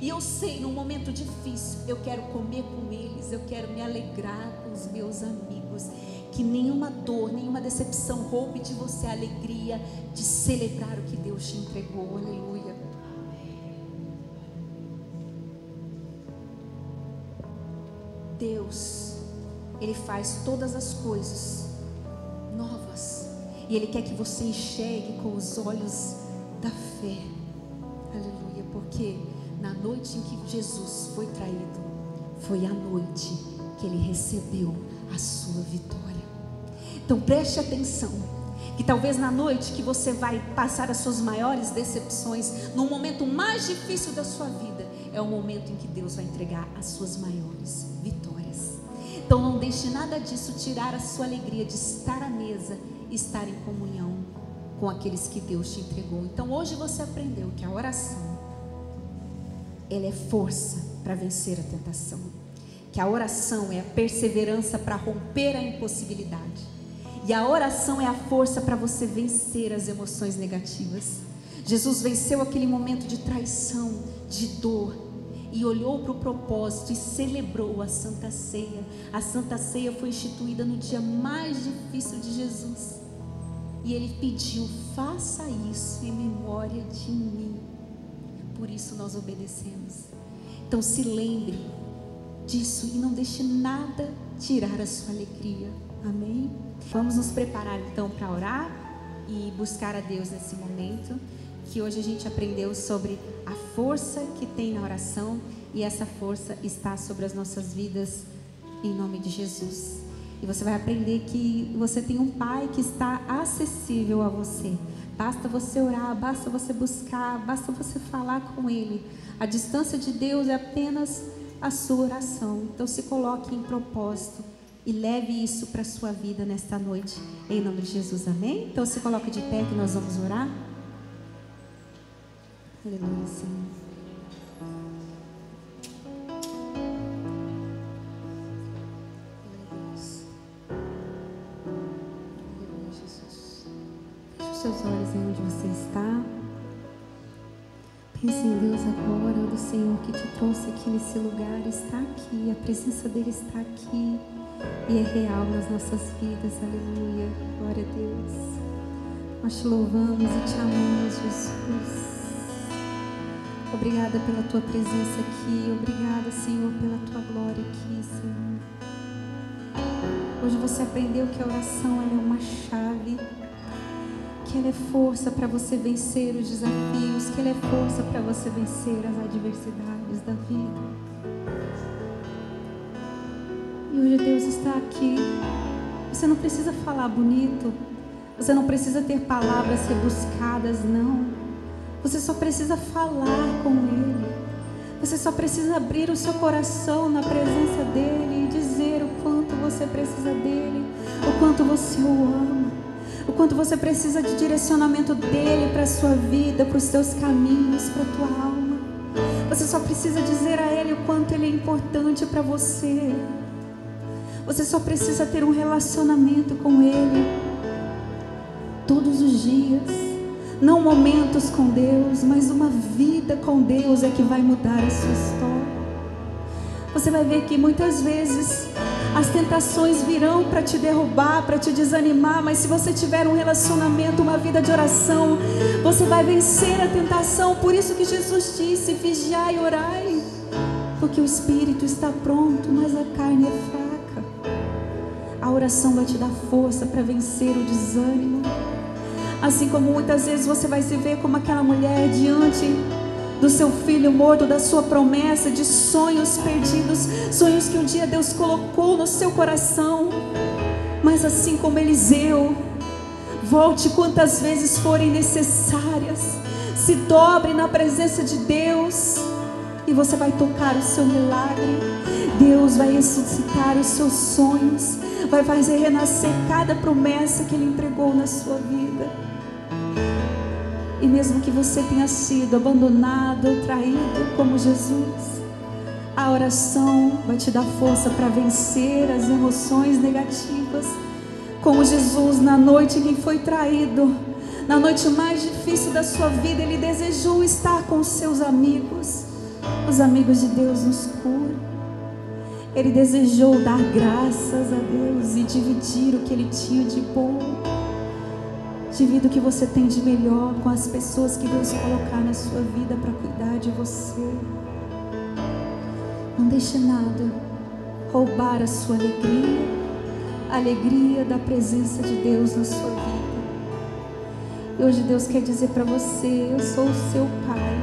E eu sei, num momento difícil, eu quero comer com eles, eu quero me alegrar com os meus amigos. Que nenhuma dor, nenhuma decepção roube de você a alegria de celebrar o que Deus te entregou. Aleluia. Deus, Ele faz todas as coisas novas, e Ele quer que você enxergue com os olhos da fé. Aleluia. Porque na noite em que Jesus foi traído, foi a noite que Ele recebeu a sua vitória. Então preste atenção, que talvez na noite que você vai passar as suas maiores decepções, no momento mais difícil da sua vida, é o momento em que Deus vai entregar as suas maiores vitórias. Então não deixe nada disso tirar a sua alegria de estar à mesa e estar em comunhão com aqueles que Deus te entregou. Então hoje você aprendeu que a oração, ela é força para vencer a tentação, que a oração é a perseverança para romper a impossibilidade, e a oração é a força para você vencer as emoções negativas. Jesus venceu aquele momento de traição, de dor, e olhou para o propósito e celebrou a Santa Ceia. A Santa Ceia foi instituída no dia mais difícil de Jesus, e Ele pediu: faça isso em memória de mim. Por isso nós obedecemos. Então se lembre disso e não deixe nada tirar a sua alegria. Amém? Vamos nos preparar então para orar e buscar a Deus nesse momento, que hoje a gente aprendeu sobre a força que tem na oração, e essa força está sobre as nossas vidas em nome de Jesus. E você vai aprender que você tem um Pai que está acessível a você. Basta você orar, basta você buscar, basta você falar com Ele. A distância de Deus é apenas a sua oração. Então se coloque em propósito e leve isso para a sua vida nesta noite, em nome de Jesus, amém? Então se coloque de pé que nós vamos orar. Aleluia, Senhor. Aleluia, Jesus. Feche os seus olhos em onde você está. Pense em Deus agora, do Senhor que te trouxe aqui nesse lugar, está aqui, a presença dEle está aqui e é real nas nossas vidas. Aleluia, glória a Deus. Nós te louvamos e te amamos, Jesus. Obrigada pela tua presença aqui, obrigada, Senhor, pela tua glória aqui, Senhor. Hoje você aprendeu que a oração, ela é uma chave, que ela é força para você vencer os desafios, que ela é força para você vencer as adversidades da vida. E hoje Deus está aqui. Você não precisa falar bonito, você não precisa ter palavras rebuscadas, não. Você só precisa falar com Ele. Você só precisa abrir o seu coração na presença dEle e dizer o quanto você precisa dEle, o quanto você o ama, o quanto você precisa de direcionamento dEle para a sua vida, para os seus caminhos, para a tua alma. Você só precisa dizer a Ele o quanto Ele é importante para você. Você só precisa ter um relacionamento com Ele todos os dias. Não momentos com Deus, mas uma vida com Deus é que vai mudar a sua história. Você vai ver que muitas vezes as tentações virão para te derrubar, para te desanimar, mas se você tiver um relacionamento, uma vida de oração, você vai vencer a tentação. Por isso que Jesus disse: vigiai e orai, porque o espírito está pronto, mas a carne é fraca. A oração vai te dar força para vencer o desânimo. Assim como muitas vezes você vai se ver como aquela mulher diante do seu filho morto, da sua promessa, de sonhos perdidos, sonhos que um dia Deus colocou no seu coração. Mas assim como Eliseu, volte quantas vezes forem necessárias, se dobre na presença de Deus e você vai tocar o seu milagre. Deus vai ressuscitar os seus sonhos, vai fazer renascer cada promessa que Ele entregou na sua vida. E mesmo que você tenha sido abandonado ou traído como Jesus, a oração vai te dar força para vencer as emoções negativas. Como Jesus, na noite em que foi traído, na noite mais difícil da sua vida, Ele desejou estar com os seus amigos. Os amigos de Deus nos curam. Ele desejou dar graças a Deus e dividir o que Ele tinha de bom. Divida o que você tem de melhor com as pessoas que Deus colocar na sua vida para cuidar de você. Não deixe nada roubar a sua alegria, a alegria da presença de Deus na sua vida. E hoje Deus quer dizer para você: eu sou o seu Pai.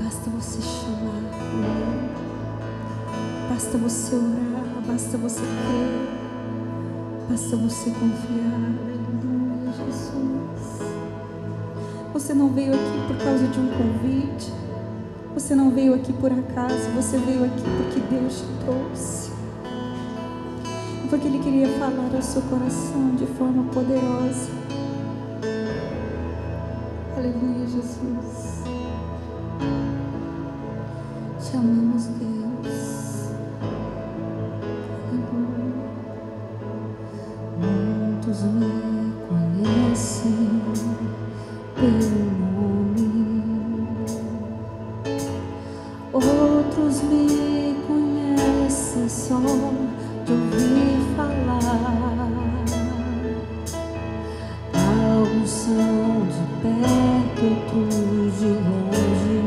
Basta você chamar por Ele, basta você orar, basta você crer, basta você confiar. Jesus, você não veio aqui por causa de um convite, você não veio aqui por acaso, você veio aqui porque Deus te trouxe, porque Ele queria falar ao seu coração de forma poderosa. Aleluia, Jesus. Te amamos, Deus. Aleluia. Muitos me conhecem pelo nome, outros me conhecem só de ouvir falar. Alguns são de perto, outros de longe.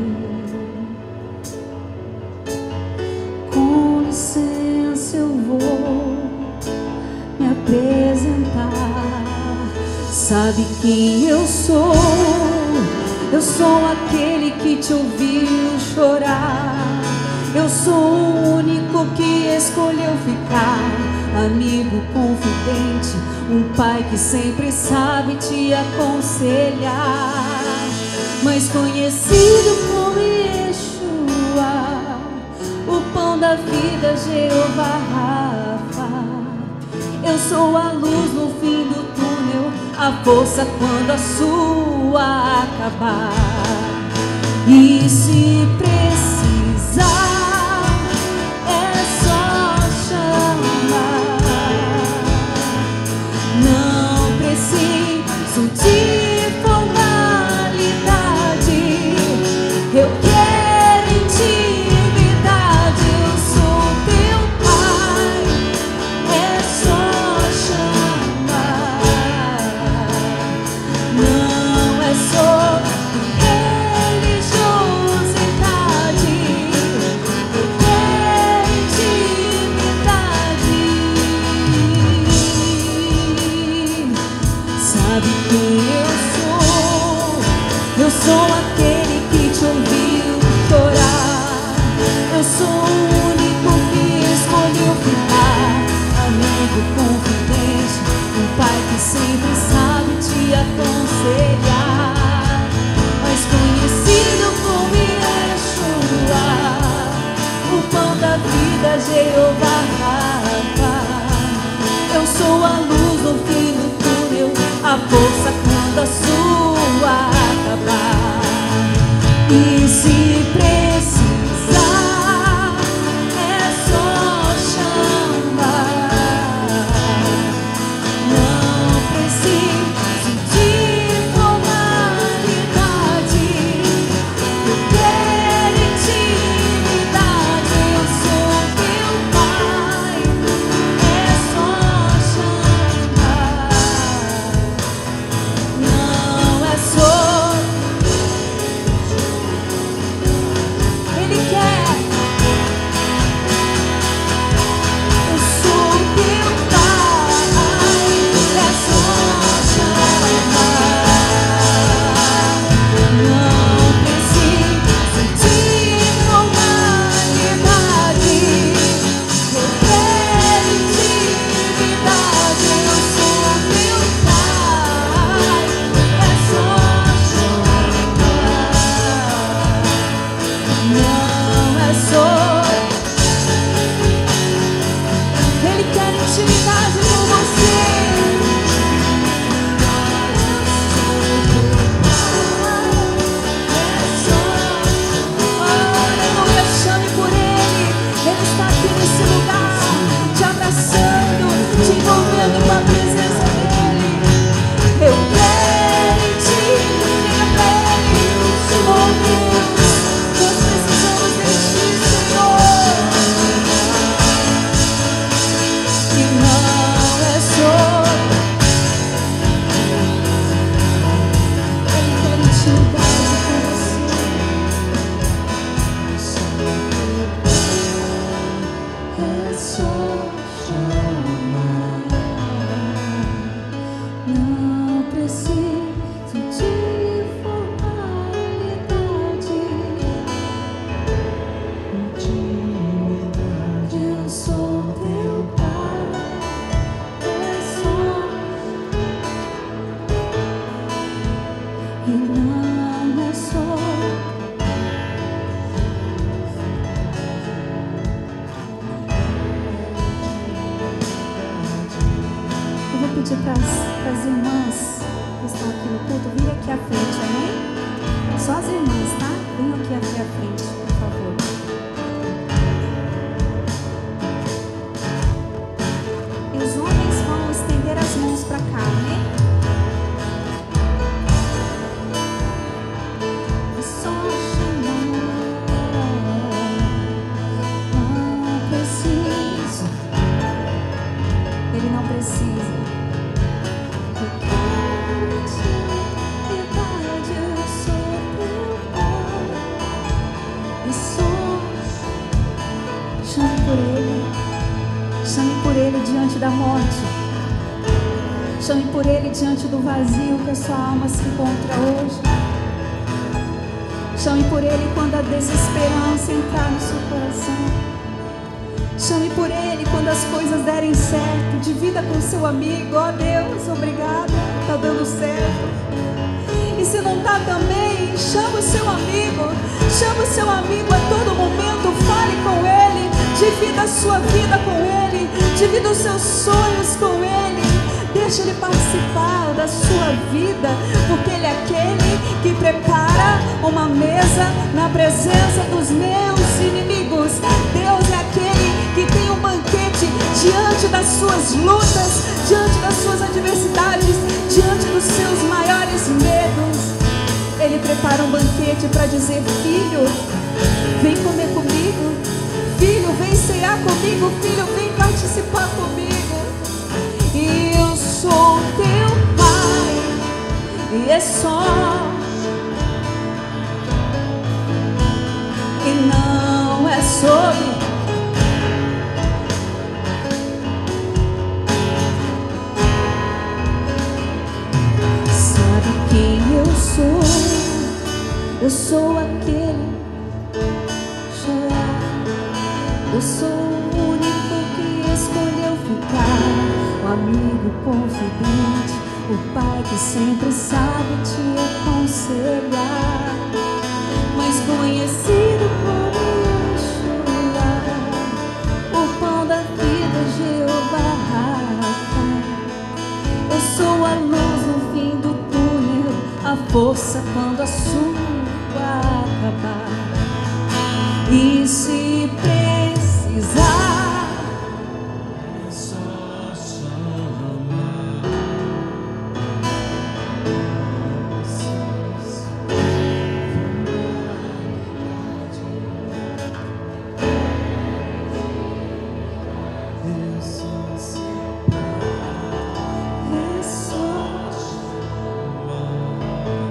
Com licença eu vou me apresentar. Sabe quem eu sou? Eu sou aquele que te ouviu chorar. Eu sou o único que escolheu ficar, amigo confidente, um pai que sempre sabe te aconselhar. Mas conhecido como Yeshua, o pão da vida, Jeová Rafa. Eu sou a luz no fim do túnel, a força quando a sua acabar. E se precisar, é só chamar. Não preciso de formalidade, eu quero intimidade. Eu sou teu pai, é só chamar. Não é só sou aquele que te ouviu chorar. Eu sou o único que escolheu ficar, amigo confidente, um pai que sempre sabe te aconselhar. Mas conhecido como Yeshua, o pão da vida, Jeová Rafa. Eu sou a luz no fim do túnel, a força quando a sua acabar. E se precisar, é só chamar. Não preciso de formalidade, preciso de formalidade. Eu sou teu pai, é só e não é só. Eu vou pedir para as irmãs que estão aqui no culto vir aqui à frente, amém? Só as irmãs, tá? Venham aqui à frente, por favor. E os homens vão estender as mãos para cá, amém? É só chamar, não precisa, ele não precisa. Eu quero te verdade, eu sou teu pai, e sou. Chame por ele diante da morte. Chame por ele diante do vazio que a sua alma se encontra hoje. Chame por ele quando a desesperança entrar no seu coração. Chame por ele quando as coisas derem certo. Divida com seu amigo. Ó Deus, obrigada, tá dando certo. E se não tá também, chama o seu amigo. Chama o seu amigo a todo momento. Fale com ele. Divida a sua vida com ele. Divida os seus sonhos com ele. Deixa ele participar da sua vida, porque ele é aquele que prepara uma mesa na presença dos meus inimigos. Deus é aquele que tem um banquete diante das suas lutas, diante das suas adversidades, diante dos seus maiores medos. Ele prepara um banquete para dizer: filho, vem comer comigo. Filho, vem cear comigo. Filho, vem participar comigo. E eu sou teu pai, e é só, e não é sobre. Sabe quem eu sou? Eu sou aquele. Eu sou o único que escolheu ficar, o amigo confidente, o pai que sempre sabe te aconselhar, mas conhecido como Yeshua, o pão da vida, Jeová Rafa. Eu sou a luz no fim do túnel, a força quando a sua acabar. E se precisar, é só chamar. é só,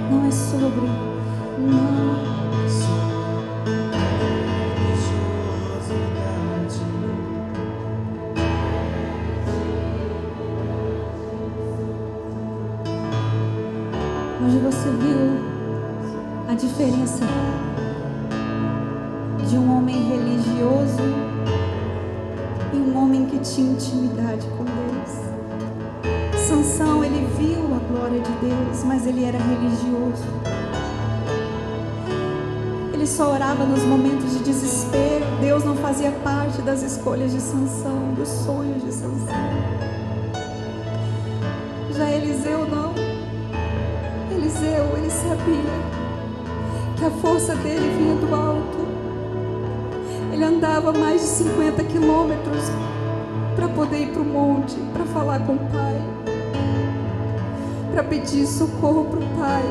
não é sobre, não. Hoje você viu a diferença de um homem religioso e um homem que tinha intimidade com Deus. Sansão, ele viu a glória de Deus, mas ele era religioso. Ele só orava nos momentos de desespero. Deus não fazia parte das escolhas de Sansão, dos sonhos de Sansão. Já Eliseu não. Eliseu, ele sabia que a força dele vinha do alto. Ele andava mais de 50 quilômetros para poder ir para o monte, para falar com o Pai, para pedir socorro para o Pai,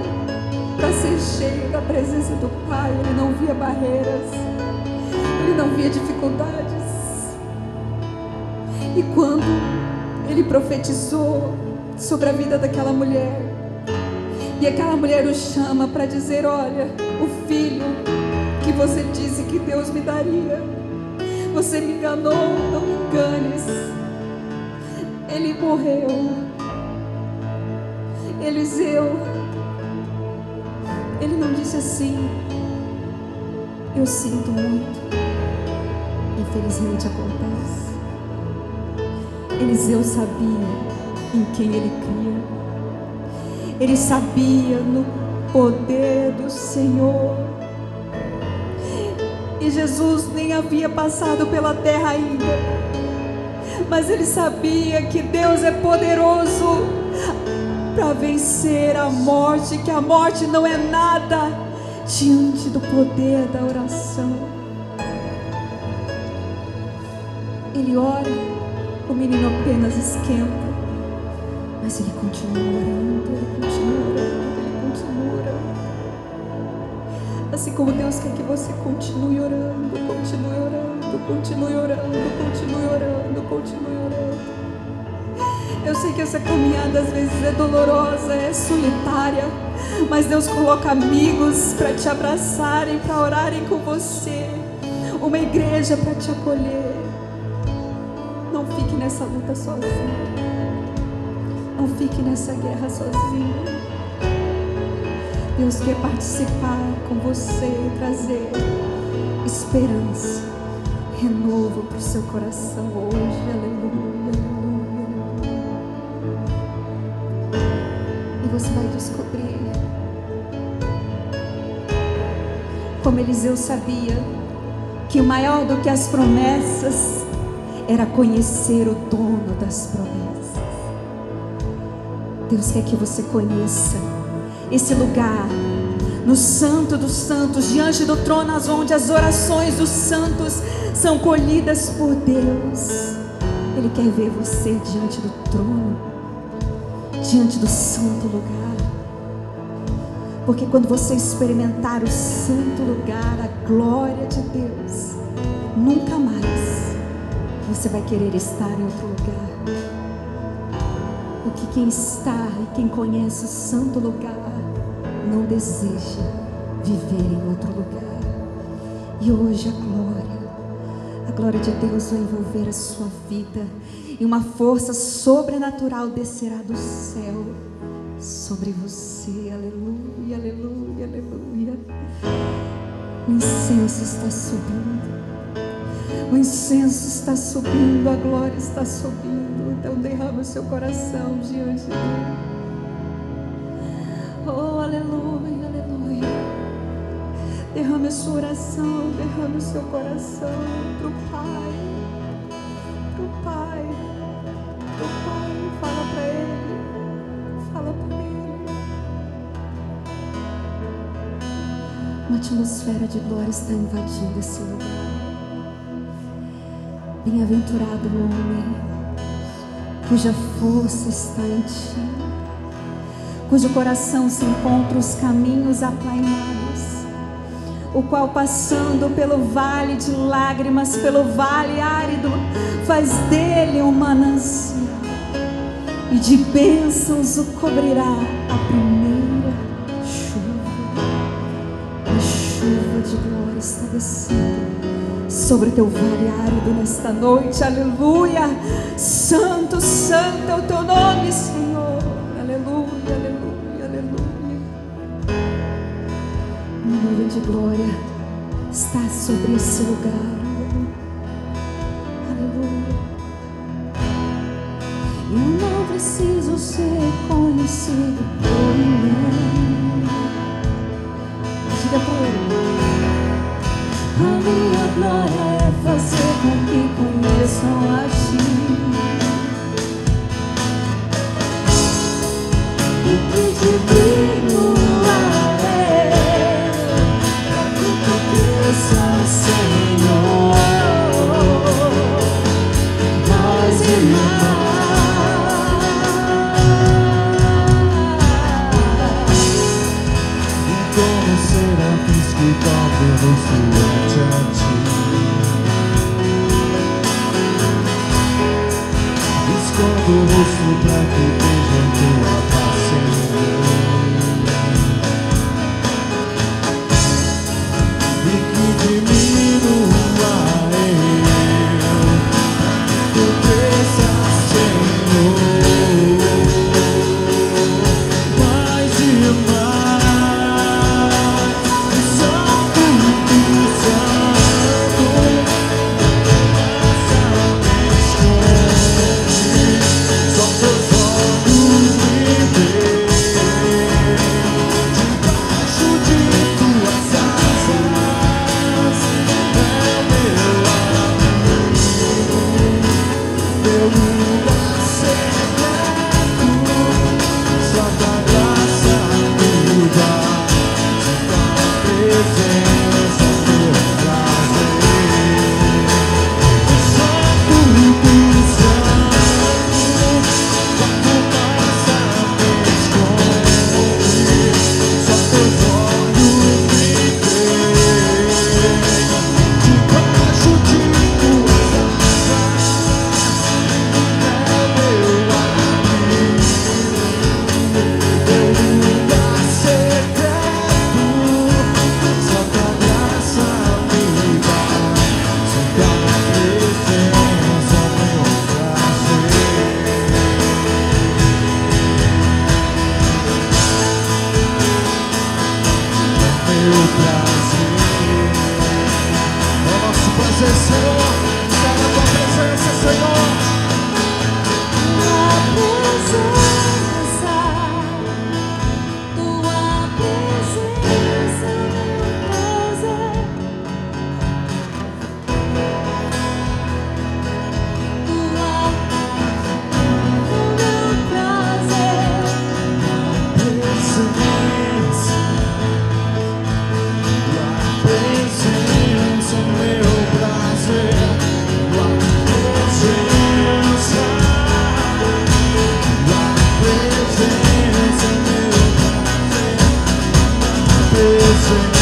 para ser cheio da presença do Pai. Ele não via barreiras, ele não via dificuldades. E quando ele profetizou sobre a vida daquela mulher, e aquela mulher o chama para dizer: olha, o filho que você disse que Deus me daria, você me enganou, não me enganes. Ele morreu. Eliseu, ele não disse assim: eu sinto muito. Infelizmente acontece. Eliseu sabia em quem ele cria. Ele sabia no poder do Senhor. E Jesus nem havia passado pela terra ainda, mas ele sabia que Deus é poderoso para vencer a morte, que a morte não é nada diante do poder da oração. Ele ora, o menino apenas esquenta, mas ele continua orando, ele continua orando, ele continua orando. Assim como Deus quer que você continue orando, continue orando, continue orando, continue orando, continue orando. Eu sei que essa caminhada às vezes é dolorosa, é solitária, mas Deus coloca amigos para te abraçarem, para orarem com você, uma igreja para te acolher. Não fique nessa luta sozinho, não fique nessa guerra sozinho. Deus quer participar com você e trazer esperança, renovo para o seu coração hoje. Aleluia, aleluia, aleluia. E você vai descobrir como Eliseu sabia que o maior do que as promessas era conhecer o dono das promessas. Deus quer que você conheça esse lugar no Santo dos Santos, diante do trono, onde as orações dos santos são colhidas por Deus. Ele quer ver você diante do trono, diante do santo lugar, porque quando você experimentar o santo lugar, a glória de Deus, nunca mais você vai querer estar em outro lugar. Porque quem está e quem conhece o santo lugar não deseja viver em outro lugar. E hoje a glória de Deus vai envolver a sua vida, e uma força sobrenatural descerá do céu sobre você. Aleluia, aleluia, aleluia. O incenso está subindo, o incenso está subindo, a glória está subindo. Então derrama o seu coração diante dele. Oh, aleluia, aleluia. Derrame a sua oração, derrame o seu coração para o Pai, para o Pai, para o Pai. Fala para Ele, fala para Ele. Uma atmosfera de glória está invadindo esse lugar. Bem-aventurado o homem cuja força está em ti, cujo coração se encontra os caminhos aplainados, o qual passando pelo vale de lágrimas, pelo vale árido, faz dele um manancial, e de bênçãos o cobrirá a primeira chuva. A chuva de glória está descendo sobre o teu vale árido nesta noite. Aleluia. Santo, santo é o teu nome, Senhor. Aleluia, aleluia, aleluia. Uma nuvem de glória está sobre esse lugar. Aleluia. Eu não preciso ser conhecido por ninguém. Diga para ele: a minha glória é fazer com que conheçam a ti. E que te digo para que tu cresças, Senhor, mais e mais. E como serafins que dobram-se ante a ti. presença, meu prazer, presença.